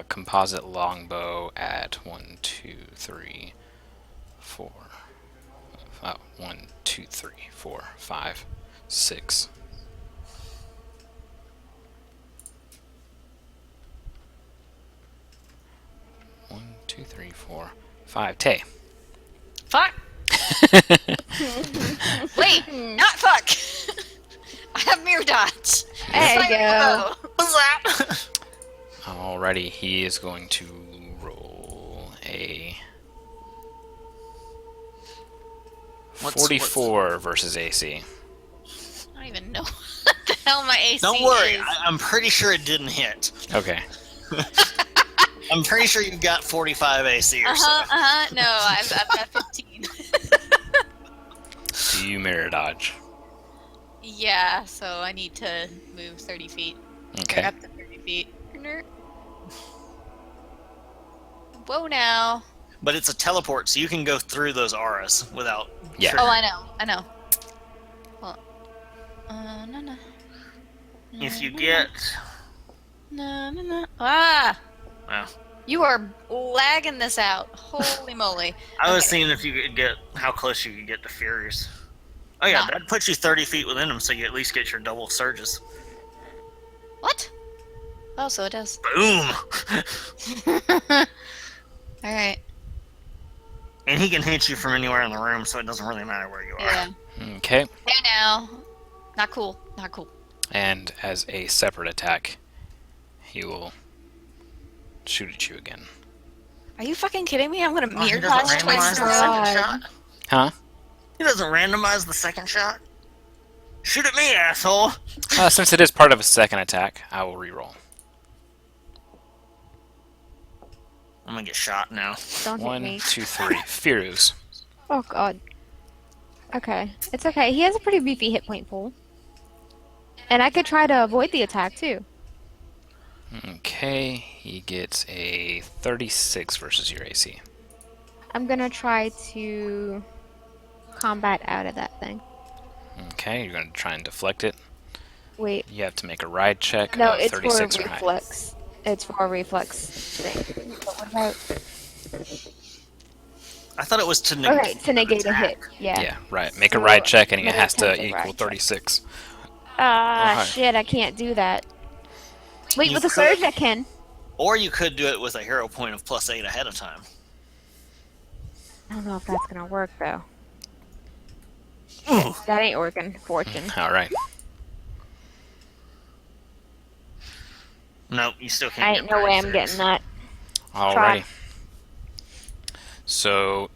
composite longbow at 1, 2, 3, 4. 1, 2, 3, 4, 5, 6. One, 2, 3, 4, 5. Tay. Fuck! Wait, not fuck! I have mirror dodge. There you go. What's that? Alrighty, he is going to roll a What's- 44 versus AC. I don't even know what the hell my AC Don't worry, is. I'm pretty sure it didn't hit. Okay. I'm pretty sure you've got 45 AC or so. No, I've got 15. Do you mirror dodge? Yeah, so I need to move 30 feet. Okay. Or up to 30 feet. Nerd. Whoa now. But it's a teleport, so you can go through those auras without. Yeah. Oh, I know. Well, no. If you get. No. Ah! Well, You are lagging this out. Holy moly. I was Okay. seeing if you could get how close you could get to Furies. Oh yeah, Nah. that puts you 30 feet within them, so you at least get your double surges. What? Oh, so it does. Boom! Alright. And he can hit you from anywhere in the room, so it doesn't really matter where you are. Yeah. Okay. There now. Not cool. Not cool. And as a separate attack, he will shoot at you again. Are you fucking kidding me? I'm gonna Oh, he mirror doesn't dodge twice randomize in the a row. second God. shot? Huh? He doesn't randomize the second shot? Shoot at me, asshole! Since it is part of a second attack, I will reroll. I'm gonna get shot now. Don't hit 1, me. 2, 3. Firuz. Oh god. Okay. It's okay. He has a pretty beefy hit point pool. And I could try to avoid the attack too. Okay, he gets a 36 versus your AC. I'm gonna try to combat out of that thing. Okay, you're going to try and deflect it. Wait. You have to make a ride check No, of it's for a 36 or higher. reflex. It's for a reflex thing. But what about... I thought it was to negate. Okay, to negate a hit. Yeah. Yeah, right. Make a So, ride check and it make has to a equal ride check. 36. Ah, higher. shit, I can't do that. Wait, You with a could. surge I can. Or you could do it with a hero point of +8 ahead of time. I don't know if that's gonna work though. Ooh. That ain't working, Fortune. Alright. Nope, you still I can't ain't get no way past I'm six. getting that. Alrighty. So,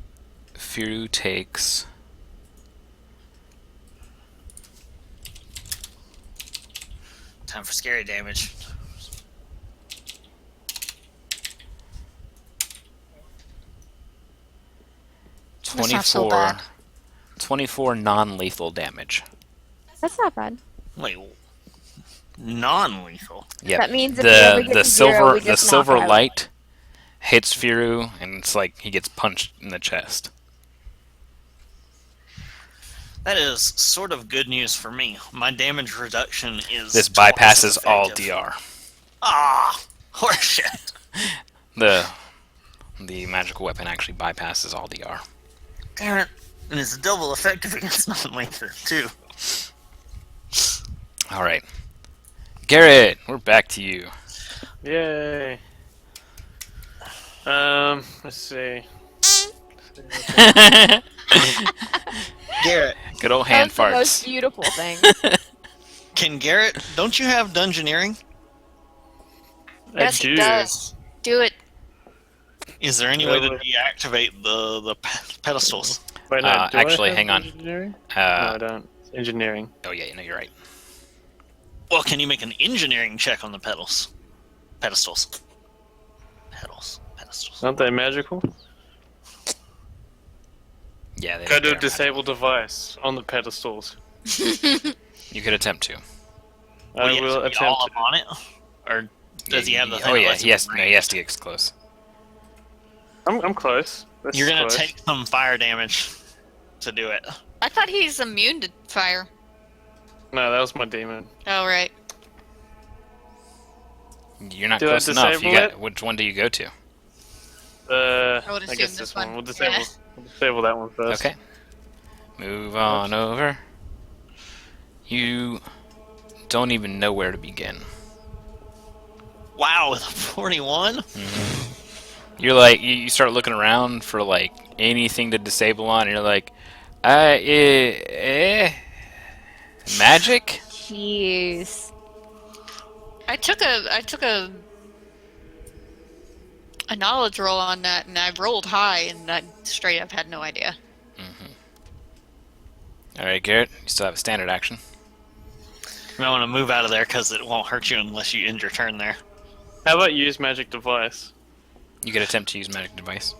Firu takes... Time for scary damage. That's not so bad. 24 non-lethal damage. That's not bad. Wait, non-lethal? Yep. That means if we ever the get the to zero, we the just knock silver out. light hits Firu and it's like he gets punched in the chest. That is sort of good news for me. My damage reduction is This twice bypasses as all effective. DR. Ah, horseshit. The magical weapon actually bypasses all DR. Damn it. And it's double effective against non-lethal, too. All right, Garrett, we're back to you. Yay. Let's see. Garrett, Good old hand That's the most farts. beautiful thing. can Garrett, don't you have dungeoneering? Yes, I he do. does. Do it. Is there any way to Well, deactivate the pedestals? Wait, no, do I Actually, have hang on. Engineering? No, I don't. It's engineering. Oh yeah, no, you're right. Well, can you make an engineering check on the pedestals? Pedestals. Aren't they magical? Yeah, they Go do they're a disable device on the pedestals. magic. You could attempt to. Would I he will have to be all attempt up on it? Or does he have the thing Oh that yeah, lets him yes, no, range? he has to get close. I'm close. That's You're gonna close. take some fire damage to do it. I thought he's immune to fire. No, that was my demon. Oh, right. You're not Do I close enough. You disable got it? which one do you go to? I would I assume guess this this one. one. We'll disable. Yeah. We'll disable that one first. Okay. Move on over. You don't even know where to begin. Wow, with a 41? You're like, you start looking around for like anything to disable on, and you're like, magic? Jeez. I took a knowledge roll on that, and I rolled high, and I straight up had no idea. All right, Garrett, you still have a standard action. You might want to move out of there because it won't hurt you unless you end your turn there. How about use magic device? You could attempt to use magic device.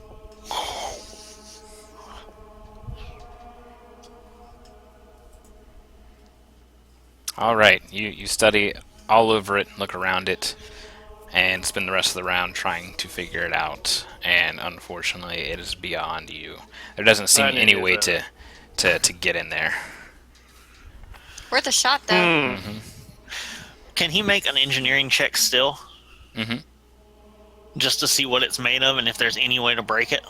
All right, you study all over it, look around it, and spend the rest of the round trying to figure it out. And unfortunately, it is beyond you. There doesn't seem I knew any you way was that. to get in there. Worth a shot, though. Can he make an engineering check still? Mm-hmm. Just to see what it's made of and if there's any way to break it?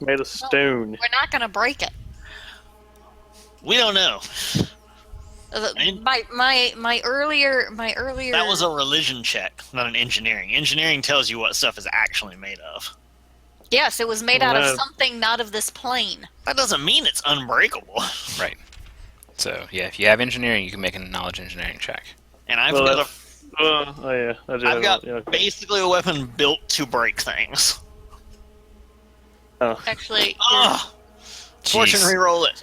Made of stone. We're not gonna break it. We don't know. mean- My earlier That was a religion check, not an engineering. Engineering tells you what stuff is actually made of. yes, it was made out of No. something not of this plane. That doesn't mean it's unbreakable. Right. So yeah, if you have engineering, you can make a knowledge engineering check. And I've Well, got that's- oh yeah, I do. I've have got yeah, okay. basically a weapon built to break things. Oh, Actually, Ah, fortune Jeez. reroll it.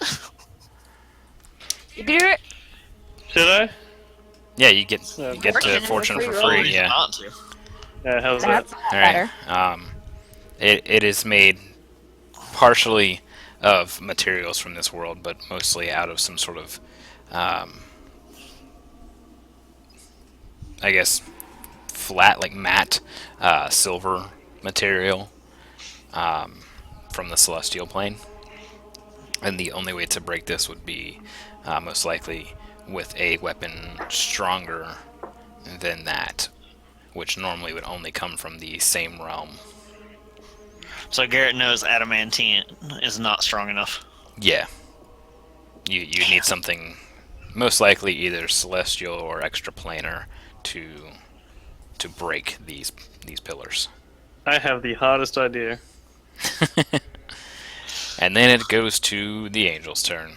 You can do it. should I? Yeah, you get Fortune the is a fortune free for roll. free. Yeah. Not to. Yeah, how's That's that? a lot All right. better. It is made partially of materials from this world, but mostly out of some sort of, I guess, flat, like matte silver material from the celestial plane. And the only way to break this would be most likely with a weapon stronger than that, which normally would only come from the same realm. So Garrett knows adamantine is not strong enough. Yeah. You need something most likely either celestial or extraplanar to break these pillars. I have the hardest idea. And then it goes to the angel's turn.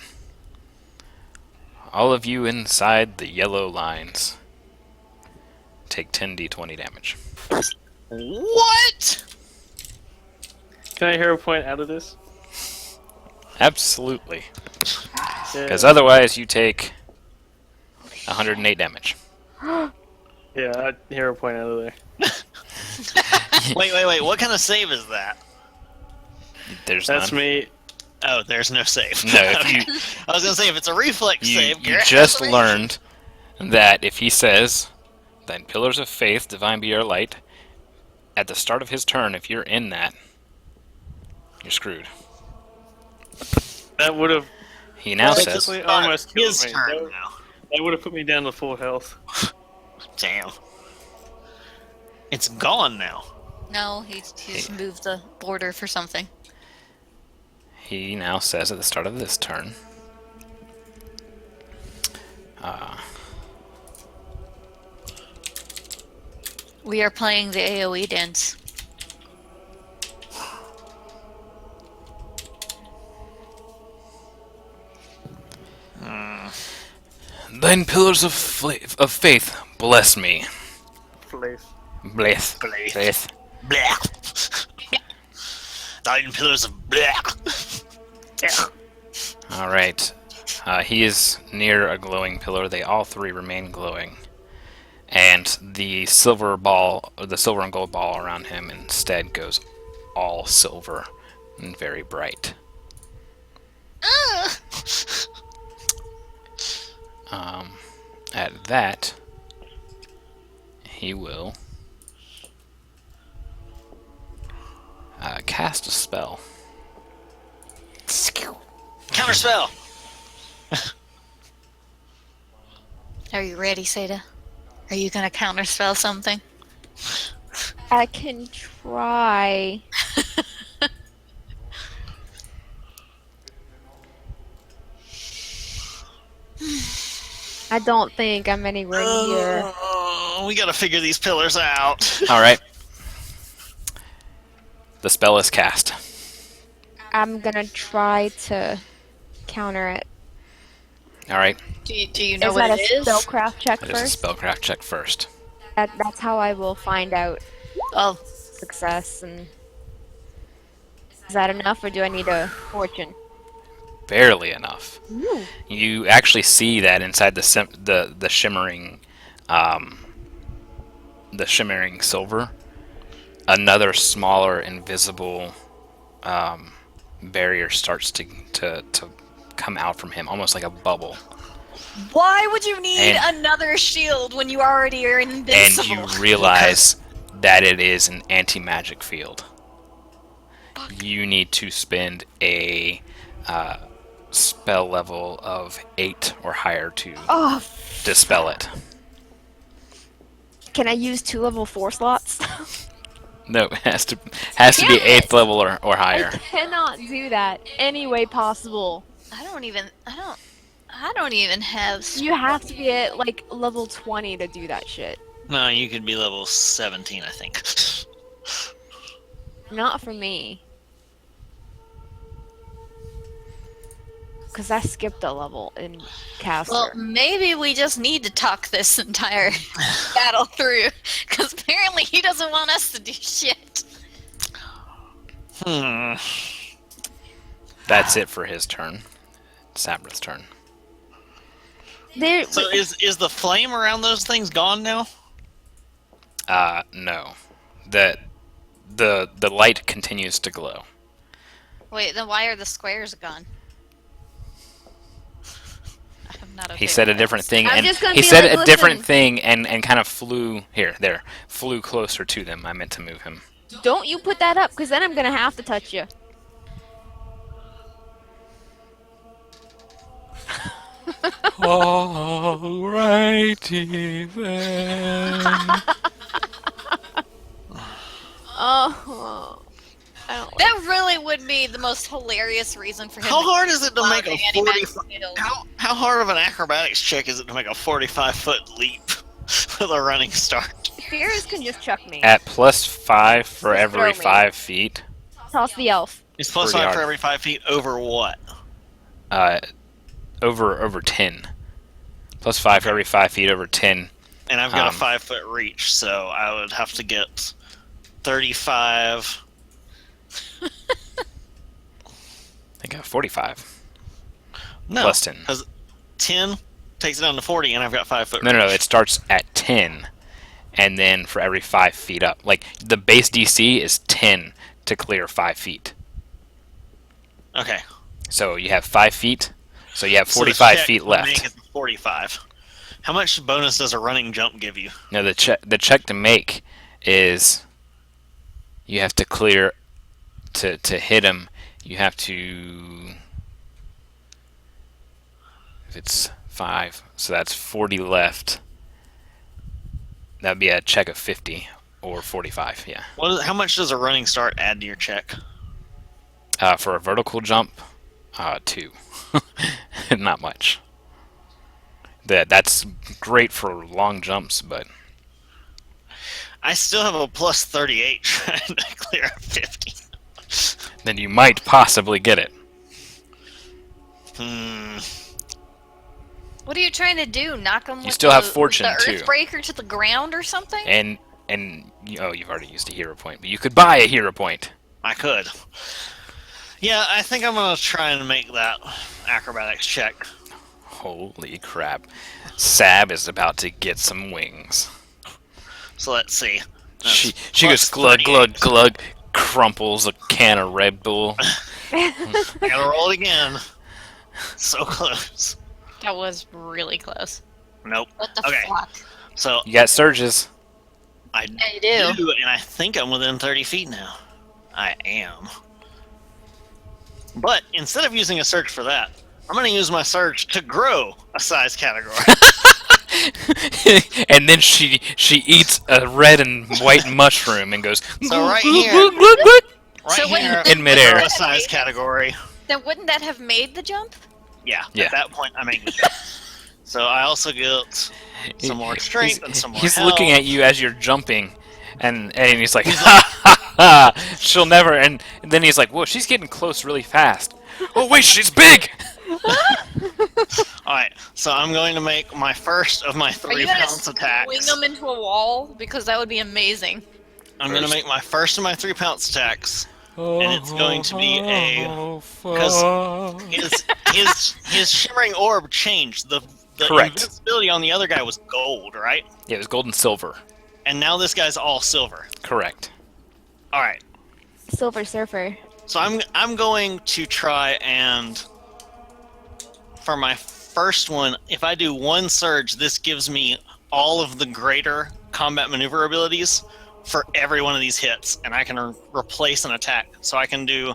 All of you inside the yellow lines take 10d20 damage. What? Can I hero point out of this? Absolutely. Yeah. Because otherwise you take 108 damage. Yeah, I hero point out of there. Wait. What kind of save is that? There's That's none. me. Oh, there's no save. No, if you I was gonna say if it's a reflex save, you Garrett just has to learned that if he says, "Then pillars of faith, divine be your light," at the start of his turn, if you're in that, you're screwed. That would have He now Well, says, it's basically almost killed his me. turn That, now. that would have put me down to full health. Damn. It's gone now. no, he's moved the border for something. he now says at the start of this turn, We are playing the AOE dance. "Thine pillars of faith, bless me." Place. Bless. Bless. Bless. Black. Thine pillars of black. All right. He is near a glowing pillar. They all three remain glowing, and the silver and gold ball around him instead goes all silver and very bright. At that, he will cast a spell. Counterspell. Are you ready, Seda? Are you gonna counterspell something? I can try. I don't think I'm anywhere near. Oh, we gotta figure these pillars out. All right. The spell is cast. I'm gonna try to counter it. All right. Do you know Is what that it a is? spellcraft check It is a first? spellcraft check first. That's how I will find out Oh, success. And is that enough, or do I need a fortune? Barely enough. Ooh. You actually see that inside the shimmering, the shimmering silver, another smaller invisible barrier starts to come out from him, almost like a bubble, Why would you need And- another shield when you already are And invincible? you realize that it is an anti-magic field. You need to spend a spell level of 8 or higher to Oh, dispel it. can I use 2 level 4 slots? No, it has to be 8th level or I higher. cannot do that any way possible. I don't even have. You have to be at like level 20 to do that shit. No, you could be level 17, I think. Not for me. Because I skipped a level in Caster. Well, maybe we just need to talk this entire battle through, because apparently he doesn't want us to do shit. That's it for his turn. Sabrath's turn. There, So is the flame around those things gone now? No. The light continues to glow. Wait, then why are the squares gone? I'm not okay He said a with different thing, I'm and just gonna he be said like, a different "Listen." thing, and kind of flew flew closer to them. I meant to move him. don't you put that up, because then I'm going to have to touch you. Alrighty then. Oh. I don't like That really would be the most hilarious reason for him. How to hard is it to make a anti-magic 45? shield. How hard of an acrobatics check is it to make a 45-foot leap with a running start? Fears can just chuck me. At +5 for Just every throw me. 5 feet. Toss the elf. It's plus Pretty 5 for hard. every 5 feet over what? Over 10. +5 for every 5 feet over 10. And I've got a Um, 5-foot reach, so I would have to get 35. I think 45 No, plus 10. because 10 takes it down to 40, and I've got 5-foot No, reach. no, it starts at 10, and then for every 5 feet up. Like the base DC is 10 to clear 5 feet. Okay. So you have 5 feet. So you have So the 45 check feet would make left. it 45. How much bonus does a running jump give you? Now the check to make is you have to clear to hit him. You have to, if it's 5, so that's 40 left. That'd be a check of 50 or 45. Yeah. How much does a running start add to your check? For a vertical jump, 2. Not much. That's great for long jumps, but I still have a plus 38 trying to clear a 50. then you might possibly get it. What are you trying to do? Knock him with still have the fortune, too. Earthbreaker to the ground or something? And you've already used a hero point, but you could buy a hero point. I could. Yeah, I think I'm going to try and make that acrobatics check. Holy crap! Sab is about to get some wings. So let's see. She That's goes plus glug 38. glug glug, crumples a can of Red Bull. I gotta roll it again. So close. That was really close. Nope. What the Okay. fuck? So You got surges. I Yeah, you do. and I think I'm within 30 feet now. I am. But instead of using a surge for that, I'm going to use my surge to grow a size category. And then she eats a red and white mushroom and goes. So right here- Right So wait, here, in midair. grow a size category. Then wouldn't that have made the jump? Yeah, Yeah. at that point, I make the jump. So I also get some more strength and some more He's health. looking at you as you're jumping, and he's like, ha ha ha! She'll never. And then he's like, whoa, she's getting close really fast. Oh wait, she's big. Alright, so I'm going to make my first of my Are 3 you gonna pounce swing attacks. them into a wall? Because that would be amazing. I'm going to make my first of my 3 pounce attacks. And it's going to be a- because His shimmering orb changed. The Correct. invincibility on the other guy was gold, right? Yeah, it was gold and silver. And now this guy's all silver. Correct. Alright. Silver Surfer. So I'm going to try and for my first one, if I do one surge, this gives me all of the greater combat maneuver abilities for every one of these hits, and I can replace an attack. So I can do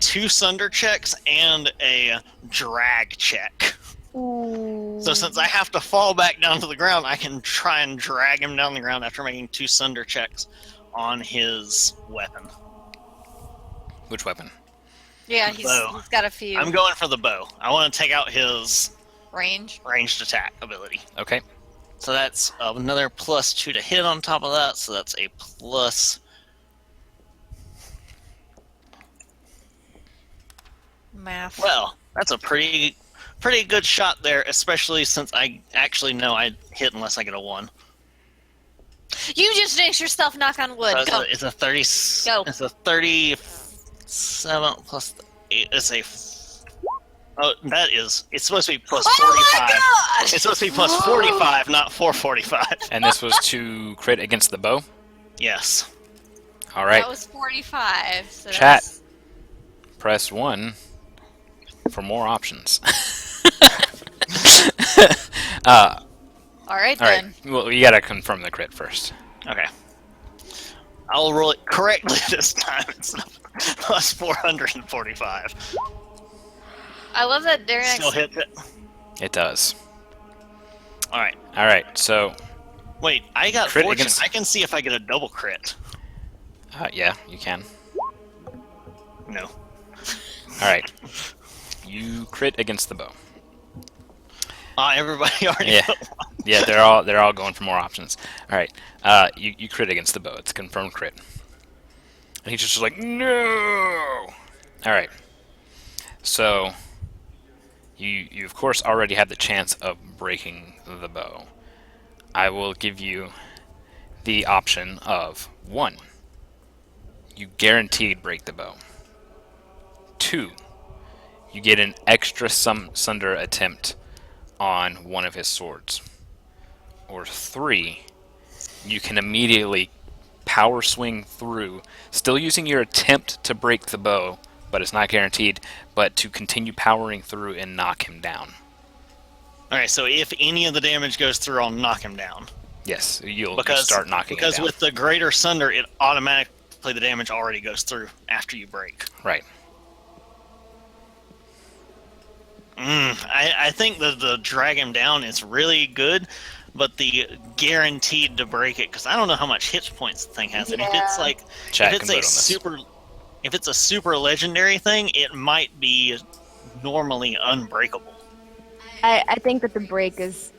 2 sunder checks and a drag check. Ooh. So since I have to fall back down to the ground, I can try and drag him down the ground after making 2 sunder checks on his weapon. Which weapon? Yeah, Bow. he's got a few I'm going for the bow. I want to take out his range. ranged attack ability. Okay. So that's another +2 to hit on top of that, so that's a plus... Math. Well, that's a pretty good shot there, especially since I actually know I hit unless I get a 1. You just jinxed yourself, knock on wood. So Go. it's a 30. Go. It's a 37 plus 8. It's a. Oh, that is. It's supposed to be plus 45. Oh my god! It's supposed to be plus 45, not 445. And this was to crit against the bow? Yes. All right. That was 45. So Chat. that's- Press 1 for more options. All right All right. then. Well, you gotta confirm the crit first. Okay. I'll roll it correctly this time. It's plus 445. I love that Darren. Still hits it. It does. All right. All right. So, Wait, I got Crit fortune. against- I can see if I get a double crit. yeah, you can. No. All right. You crit against the bow. Everybody already Yeah. put 1. Yeah, they're all going for more options. All right. You crit against the bow. It's a confirmed crit. And he's just like, no. All right. So you of course already had the chance of breaking the bow. I will give you the option of 1. You guaranteed break the bow. 2. You get an extra sunder attempt on one of his swords. Or 3, you can immediately power swing through, still using your attempt to break the bow, but it's not guaranteed, but to continue powering through and knock him down. Alright, so if any of the damage goes through, I'll knock him down. Yes, you'll Because start knocking him Because down. with the greater sunder, it automatically the damage already goes through after you break. Right. I think that the drag him down is really good, but the guaranteed to break it, because I don't know how much hit points the thing has. And if it's Yeah. like, Chat if can it's vote a on this. if it's a super legendary thing, it might be normally unbreakable. I think that the break is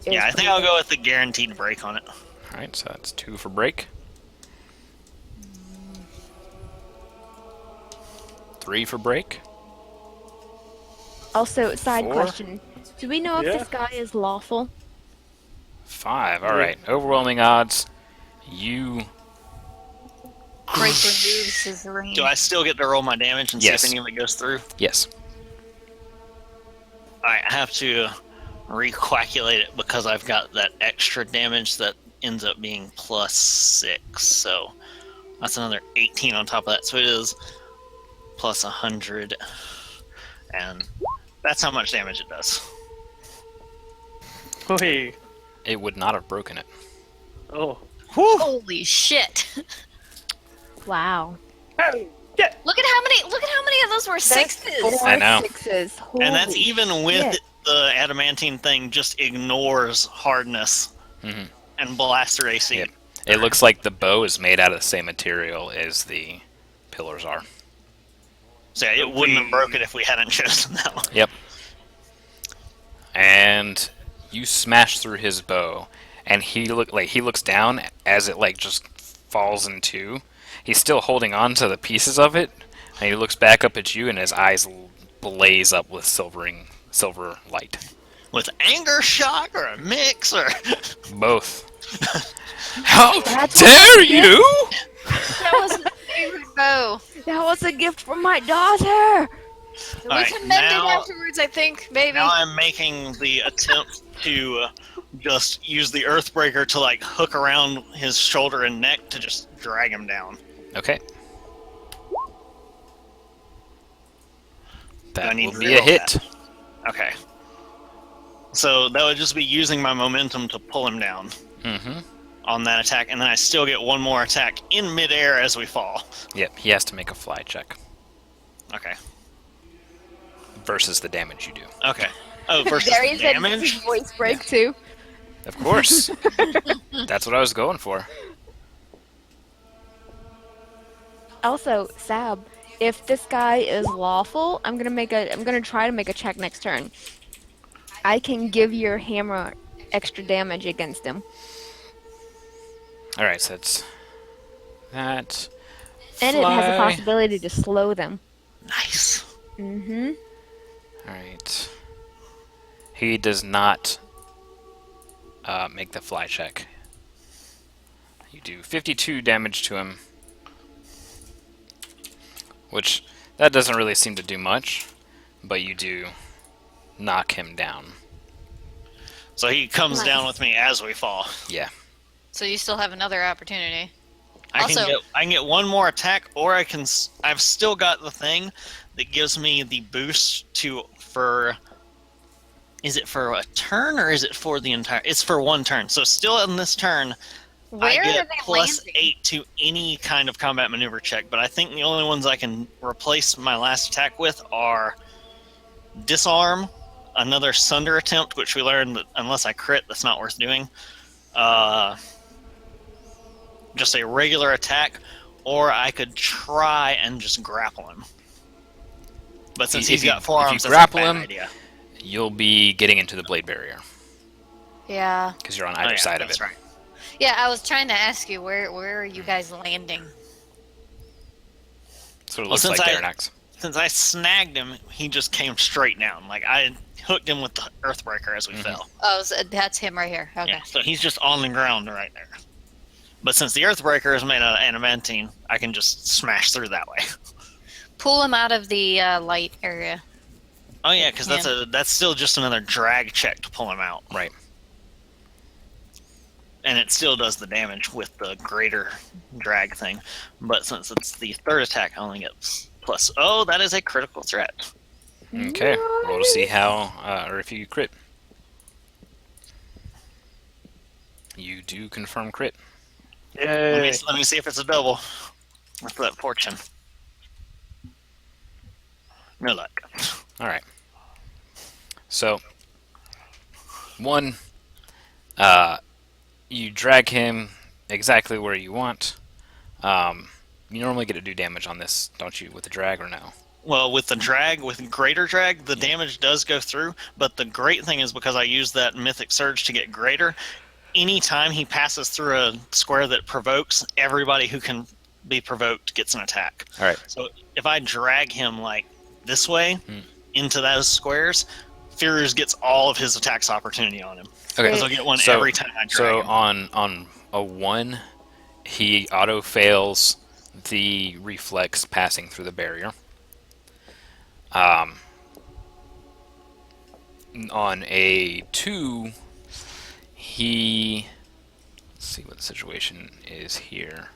Yeah, I think I'll go with the guaranteed break on it. All right, so that's 2 for break. 3 for break. Also, side 4? question: do we know if Yeah. this guy is lawful? 5. All right. Overwhelming odds. You Breaker moves his range. Do I still get to roll my damage and Yes. see if any of it goes through? yes. Alright, I have to recalculate it because I've got that extra damage that ends up being plus 6. So that's another 18 on top of that. So it is plus 100. And that's how much damage it does. Wait. It would not have broken it. Oh. Holy shit! Wow. Look at how many of those were sixes. That's 4 I know. 6s. And that's Holy even with shit. the adamantine thing just ignores hardness Mhm. and blaster AC. Yep. It looks like the bow is made out of the same material as the pillars are. So yeah, it wouldn't have broken if we hadn't chosen that one. Yep. And you smash through his bow, and he looks down as it just falls in two. He's still holding on to the pieces of it, and he looks back up at you, and his eyes blaze up with silver light. With anger shock or a mix or Both. How That's dare you! That was his favorite bow. That was a gift from my daughter. We Alright, can mend it now- afterwards, I think, maybe. now I'm making the attempt to just use the Earthbreaker to hook around his shoulder and neck to just drag him down. Okay. I That need will to be a reroll hit. that. Okay. So that would just be using my momentum to pull him down Mm-hmm. on that attack, and then I still get one more attack in midair as we fall. Yep, he has to make a fly check Okay. versus the damage you do. Okay. Oh, versus Darius the had damage? his voice break too. Of course. That's what I was going for. Also, Sab, if this guy is lawful, I'm gonna try to make a check next turn. I can give your hammer extra damage against him. Alright, so it's that. And it has a Fly. possibility to slow them. Nice. Mm-hmm. Alright. He does not make the fly check. You do 52 damage to him. Which, that doesn't really seem to do much, but you do knock him down. So he comes Nice. down with me as we fall. Yeah. So you still have another opportunity. I Also- can get one more attack, or I've still got the thing that gives me the boost for. Is it for a turn or is it for the entire? It's for one turn. So still in this turn, Where I are get they plus landing? 8 to any kind of combat maneuver check. But I think the only ones I can replace my last attack with are disarm, another sunder attempt, which we learned that unless I crit, that's not worth doing. Just a regular attack, or I could try and just grapple him. But since If he's you- got if forearms, you that's grapple a bad him, idea. You'll be getting into the blade barrier, Yeah. because you're on Oh, either yeah, side of that's it. right. Yeah, I was trying to ask you where are you guys landing? So it Well, looks since like I- Daranax. Since I snagged him, he just came straight down. Like I hooked him with the Earthbreaker as we fell. Oh, so that's him right here. Okay. Yeah, so he's just on the ground right there. But since the Earthbreaker is made out of adamantine, I can just smash through that way. Pull him out of the light area. Oh yeah, because that's still just another drag check to pull him out, Right. and it still does the damage with the greater drag thing. But since it's the third attack, I only get plus. Oh, that is a critical threat. Okay. Roll to see how, or if you crit. You do confirm crit. Yay. Let me see if it's a double. With that fortune. No luck. Alright. So, one, you drag him exactly where you want. You normally get to do damage on this, don't you, with the drag or no? Well, with the drag, with greater drag, the damage does go through, but the great thing is because I use that Mythic Surge to get greater, anytime he passes through a square that provokes, everybody who can be provoked gets an attack. Alright. So if I drag him like this way into those squares, Furious gets all of his attacks opportunity on him. Okay. Because I'll get one So- every time I drag So him. on a 1, he auto fails the reflex passing through the barrier. On a 2, he... Let's see what the situation is here.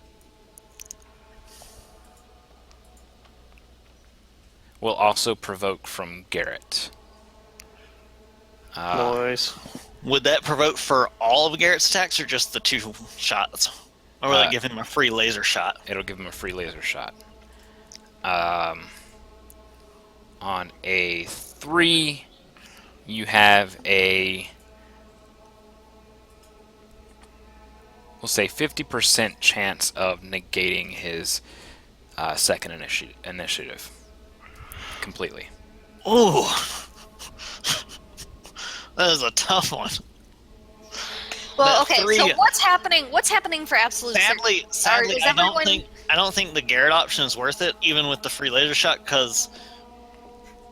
Will also provoke from Garrett. Noise. Would that provoke for all of Garrett's attacks or just the 2 shots? Or will it give him a free laser shot? It'll give him a free laser shot. On a 3, you have a, we'll say 50% chance of negating his second initiative completely. Ooh. That is a tough one. Well, That okay. three- So what's happening? What's happening for absolute? Sadly, is I everyone- don't think the Garrett option is worth it, even with the free laser shot, because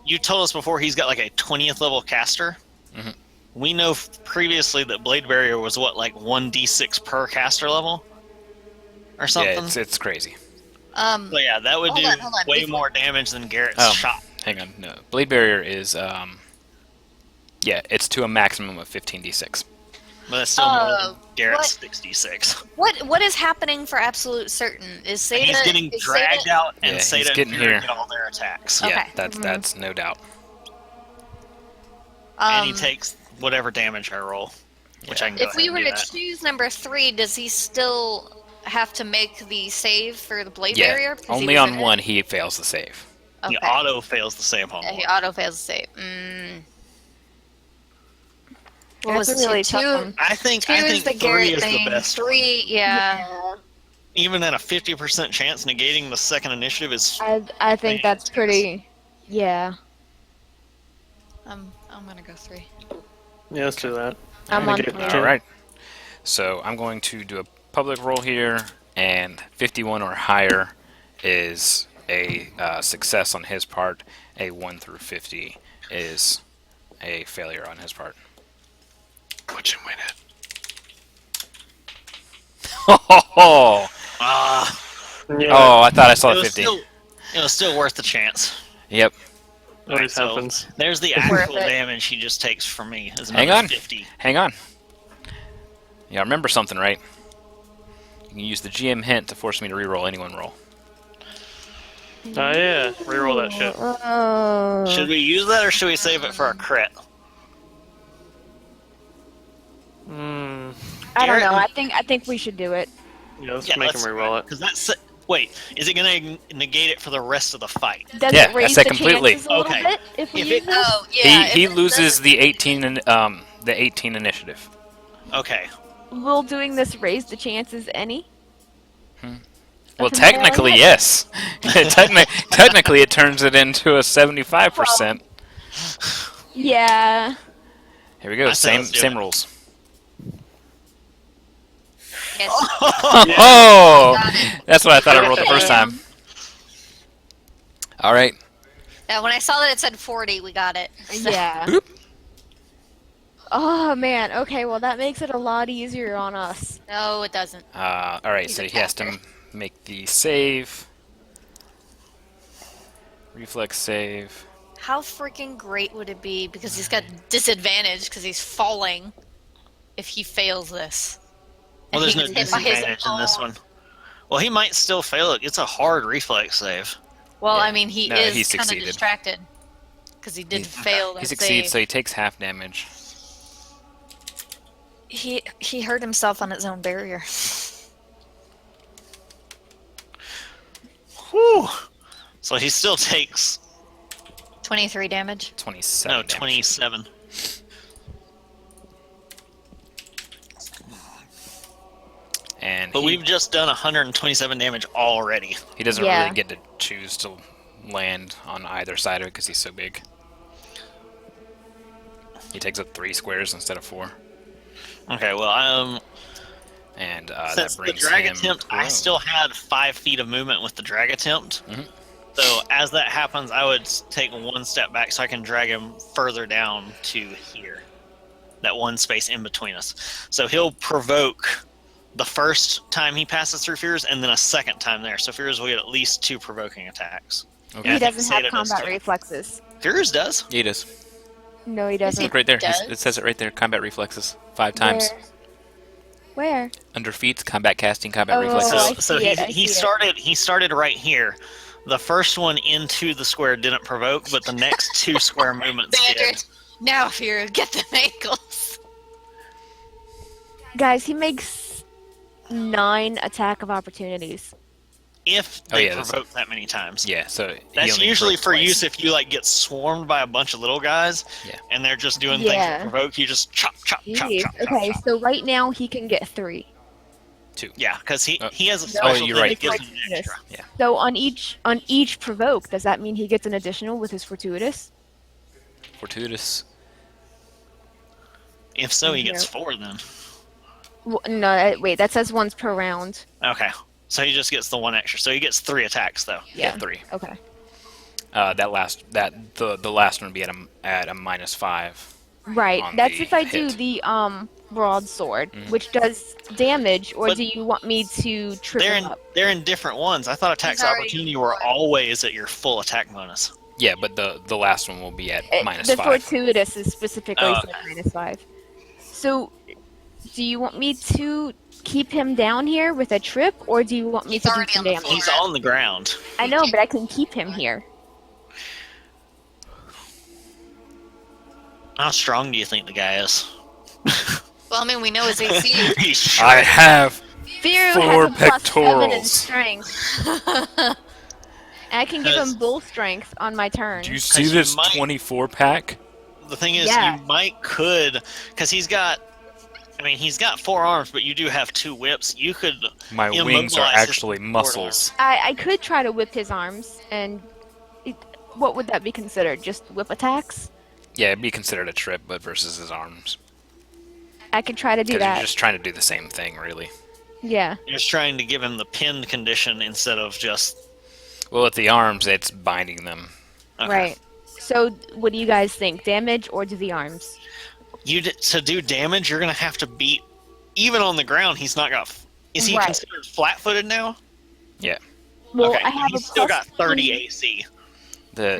you told us before he's got like a 20th level caster. Mhm. We know previously that Blade Barrier was what, like 1d6 per caster level, or something. Yeah, it's crazy. Um, So yeah, that would Hold do on, hold on. way Before- more damage than Garrett's Oh. shot. Hang on, no. Blade Barrier is, yeah, it's to a maximum of 15d6. But that's still more than what- Garrett's 66. what is happening for absolute certain? Is Seda? He's getting is dragged Seda- out, and Yeah, he's Seda and getting Fury here. get all their attacks. Yeah, Okay. that's no doubt. and he takes whatever damage I roll, which I can go If we ahead were and do to that. choose number 3, does he still have to make the save for the blade Yeah, barrier? 'Cause he only was on in it? one he fails the save. He Okay. auto fails the save on Yeah, he one. auto fails the save. What was That's it? a really Two, tough one. I think two is the 3 Garrett is thing. the best. 3, yeah. Even at a 50% chance, negating the second initiative is. I think that's pretty. Yeah, I'm gonna go 3. Yeah, let's do that. I'm on Negate 3. two. All right. So I'm going to do a public roll here, and 51 or higher is a success on his part. A 1 through 50 is a failure on his part. Which win it. Oh, Ah, Yeah, I thought I saw it a was 50. still, it was still worth the chance. Yep. always so happens. There's the Worth actual it. damage he just takes from me. Is Hang another on. 50. Hang on. Yeah, remember something, right? You can use the GM hint to force me to reroll any one roll. Oh yeah, reroll that shit. Oh. Should we use that or should we save it for a crit? Hmm. I don't know. Garrett- I think we should do it. Yeah, let's Yeah, make him let's- reroll it. Because that's. Wait, is it going to negate it for the rest of the fight? Does Yeah, it raise I said the completely. chances a little Okay. bit if we If use it- this? Oh, yeah. he if it loses doesn't- the 18 and the 18 initiative. Okay. Will doing this raise the chances any? Well, Of him failing technically, it? yes. Technically, it turns it into a 75%. Yeah. Here we go. I say Same let's do same it. rules. Yes. Oh, that's what I thought I rolled the first time. All right. Yeah, when I saw that it said 40, we got it. Yeah. Oop. Oh man. Okay. Well, that makes it a lot easier on us. No, it doesn't. All right. He's So a he has to captor. make the save. Reflex save. How freaking great would it be, because he's got disadvantage because he's falling, if he fails this? Well, And there's he no gets hit by his disadvantage in this own- one. Well, he might still fail it. It's a hard reflex save. Well, Yeah. I mean, he No, is he kind of succeeded. distracted because he did fail that He succeeds, so save. he takes half damage. He hurt himself on his own barrier. Whew. So he still takes 23 damage. 27. no damage. 27. And But he, we've just done 127 damage already. he doesn't Yeah. really get to choose to land on either side of it because he's so big. He takes up 3 squares instead of 4. Okay, well, And since that the brings drag him. attempt, I Whoa. still had 5 feet of movement with the drag attempt. Mhm. So as that happens, I would take one step back so I can drag him further down to here. That one space in between us. So he'll provoke the first time he passes through Fears, and then a second time there. So Fears will get at least 2 provoking attacks. Okay. Yeah, I He think doesn't have Seda does combat too. reflexes. Fears does. Yeah, he does. No, he doesn't. Look right there. does? It says it right there. Combat reflexes. 5 times. Where? Under feats, combat casting, combat Oh, reflexes. I So see it, I he see it. he started right here. The first one into the square didn't provoke, but the next 2 square movements did. Bandit, now if you get them ankles. Guys, he makes 9 attack of opportunities. If Oh, they yeah, that's- provoke that many times. Yeah, so he That's only usually provokes for twice. use if you like get swarmed by a bunch of little guys, Yeah. and they're just doing things Yeah. that provoke. You just chop, chop, chop, Jeez. chop, Okay, chop, chop. so right now he can get 3. 2. Yeah, because he has a Oh, special you're thing right. that gives him an Fortuitous. extra. So on each provoke, does that mean he gets an additional with his fortuitous? Fortuitous. If so, he gets No. 4 then. No, wait, that says once per round. Okay, so he just gets the 1 extra. So he gets 3 attacks though. Yeah, 3. Okay. The last one would be at a -5. Right. On That's the if I do hit. the broadsword, Mhm. which does damage, or But do you want me to triple They're in up? they're in different ones. I thought attacks He's already opportunity were one. always at your full attack bonus. Yeah, but the last one will be at The -5. fortuitous is specifically Oh, set -5. So, do you want me to keep him down here with a trip, or do you want me He's to do already some on the damage? floor. He's on the ground. I know, but I can keep him here. How strong do you think the guy is? Well, I mean, we know his AC. He's I shredded. have Fear 4 has a +7 in pectorals. strength. And I can give him bull strength on my turn. Do you see you this might- 24 pack? The thing is, Yeah. you could, because he's got 4 arms, but you do have 2 whips. You could. My wings are immobilize his actually forward muscles. I could try to whip his arms, and what would that be considered? Just whip attacks? Yeah, it'd be considered a trip, but versus his arms. I could try to do Because that. you're just trying to do the same thing, really. Yeah. You're just trying to give him the pinned condition instead of just. Well, with the arms, it's binding them. Okay. Right. So, what do you guys think? Damage or do the arms? To do damage, you're gonna have to beat. Even on the ground, he's not got. Is he Right. considered flat-footed now? Yeah. Well, okay. I have He's a still got plus 30 20 AC.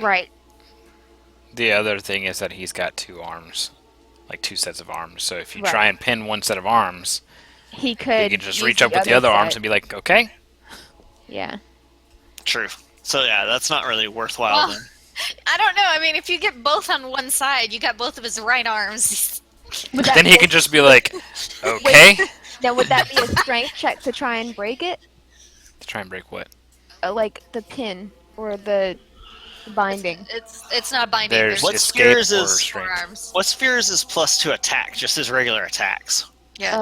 Right. The other thing is that he's got 2 arms. Like 2 sets of arms. So if you Right. try and pin one set of arms, He you could. can just use reach up with the other arms set. and be like, okay. Yeah. True. So yeah, that's not really worthwhile Well, then. I don't know. I mean, if you get both on one side, you got both of his right arms. Would that Then he be- can just be like, okay. Now, would that be a strength check to try and break it? To try and break what? Like the pin or the binding? It's not binding. There's What's escape yours or is- strength. forearms. What's Fears is +2 attack, just his regular attacks. Yes.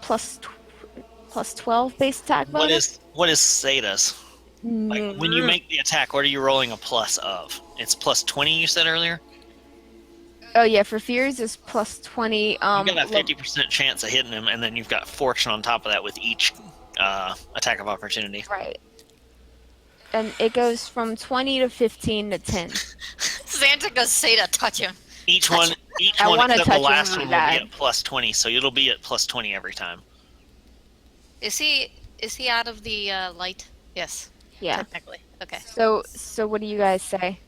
Plus 12 base attack bonus? What is Sata's? Like when you make the attack, what are you rolling a plus of? It's +20 you said earlier? Oh yeah, for fears is plus 20. You got a lo- 50% chance of hitting him, and then you've got fortune on top of that with each attack of opportunity. Right. And it goes from 20 to 15 to 10. Santa goes say to touch him. Each one I wanna except the touch him last really one will bad. be at +20, so it'll be at +20 every time. Is he out of the light? Yes. Yeah. Technically. Okay. So what do you guys say?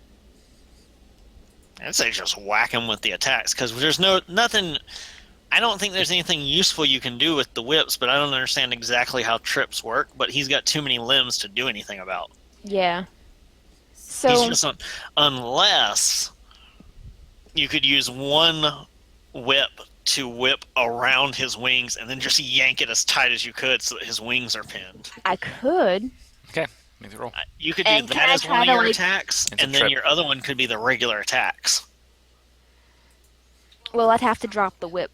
I'd say just whack him with the attacks, because there's nothing. I don't think there's anything useful you can do with the whips, but I don't understand exactly how trips work. But he's got too many limbs to do anything about. Yeah. He's So just unless you could use one whip to whip around his wings and then just yank it as tight as you could so that his wings are pinned. I could. Okay, make the roll. You could do And can that I as try one of to, your like- attacks, It's a and then trip. your other one could be the regular attacks. Well, I'd have to drop the whip.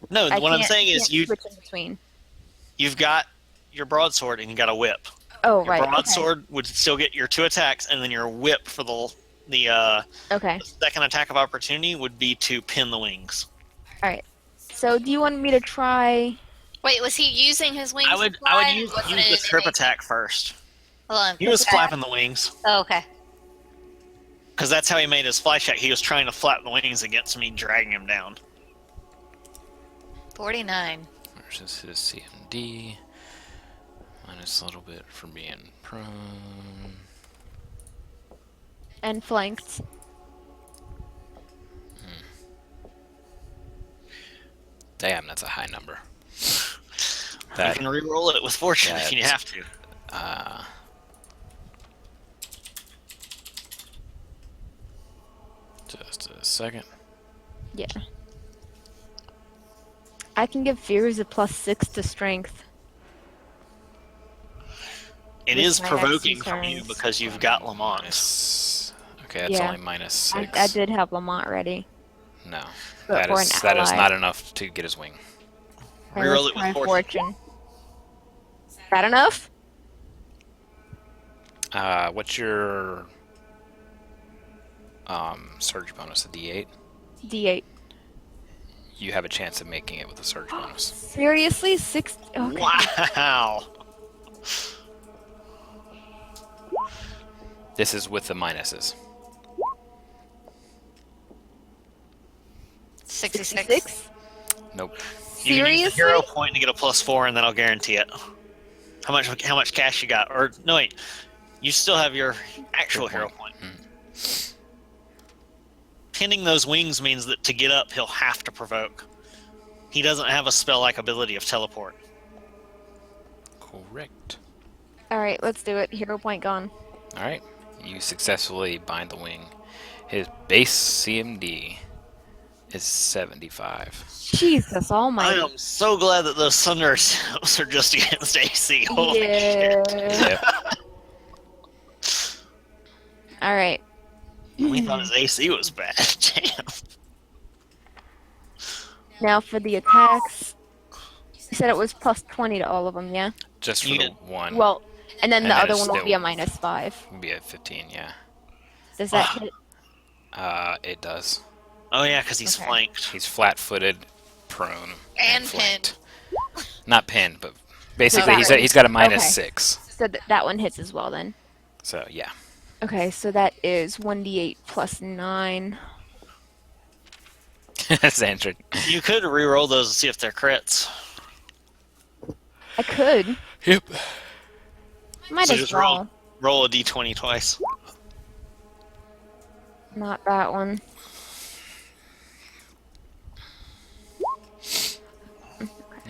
No, I what I'm can't- saying is can't switch in between. you've got your broadsword and you got a whip. Oh Your right. Okay. broadsword would still get your 2 attacks, and then your whip for the Okay. second attack of opportunity would be to pin the wings. All right. So do you want me to try? Wait, was he using his wings? I to would fly? use Wasn't the it trip an- attack first. Hold on. He was Okay. flapping the wings Oh, okay. because that's how he made his fly check. He was trying to flap the wings against me, dragging him down. 49. Versus his CMD. Minus a little bit for being prone. And flanked. Damn, that's a high number. You That, can re-roll it with fortune if you That's- have to. just a second. Yeah. I can give fears a +6 to strength. It with is my provoking action from you turns. because you've got Lamont. Okay, that's Yeah. only minus 6. I did have Lamont ready. No. But for an That is ally. not enough to get his wing. Alright, Reroll let's it with try fortune. Is that enough? What's your surge bonus? A D8? D8. You have a chance of making it with a surge bonus. Seriously? 6? Okay. Wow! This is with the minuses. 66. 66? Nope. You can use a Seriously? hero point to get a +4, and then I'll guarantee it. How much cash you got? Or no, wait. You still have your actual hero point. Pinning those wings means that to get up, he'll have to provoke. He doesn't have a spell-like ability of teleport. Correct. Alright, let's do it. Hero point gone. Alright. You successfully bind the wing. His base CMD is 75. Jesus I almighty. am so glad that those thunder attempts are just against AC. Holy shit. Yeah. Yep. All right. We thought his AC was bad. Damn. Now for the attacks. You said it was plus 20 to all of them, yeah? Just for You the did- one. Well, and then And the then other it's one will still- be a -5. Would be at 15, yeah. Does that hit? It does. Oh yeah, because he's Okay. flanked. He's flat-footed, prone, And flanked. Not pinned, but basically that right? he's got a minus Okay. 6. So that one hits as well then. So yeah. Okay, so that is 1d8 plus 9. Xandrid. You could re-roll those and see if they're crits. I could. Yep. Might So as just well. roll a d20 twice. Not that one.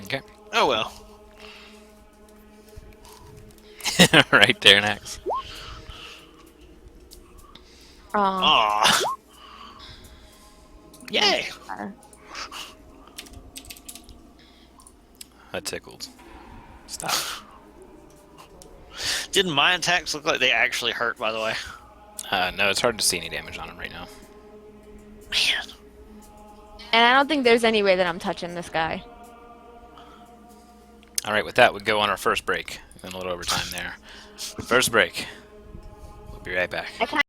Okay. Oh well. Right there, next. Aw. Yay! That tickled. Stop. Didn't my attacks look like they actually hurt, by the way? No, it's hard to see any damage on him right now. Man. And I don't think there's any way that I'm touching this guy. Alright, with that, we go on our first break. A little overtime there. First break. We'll be right back. I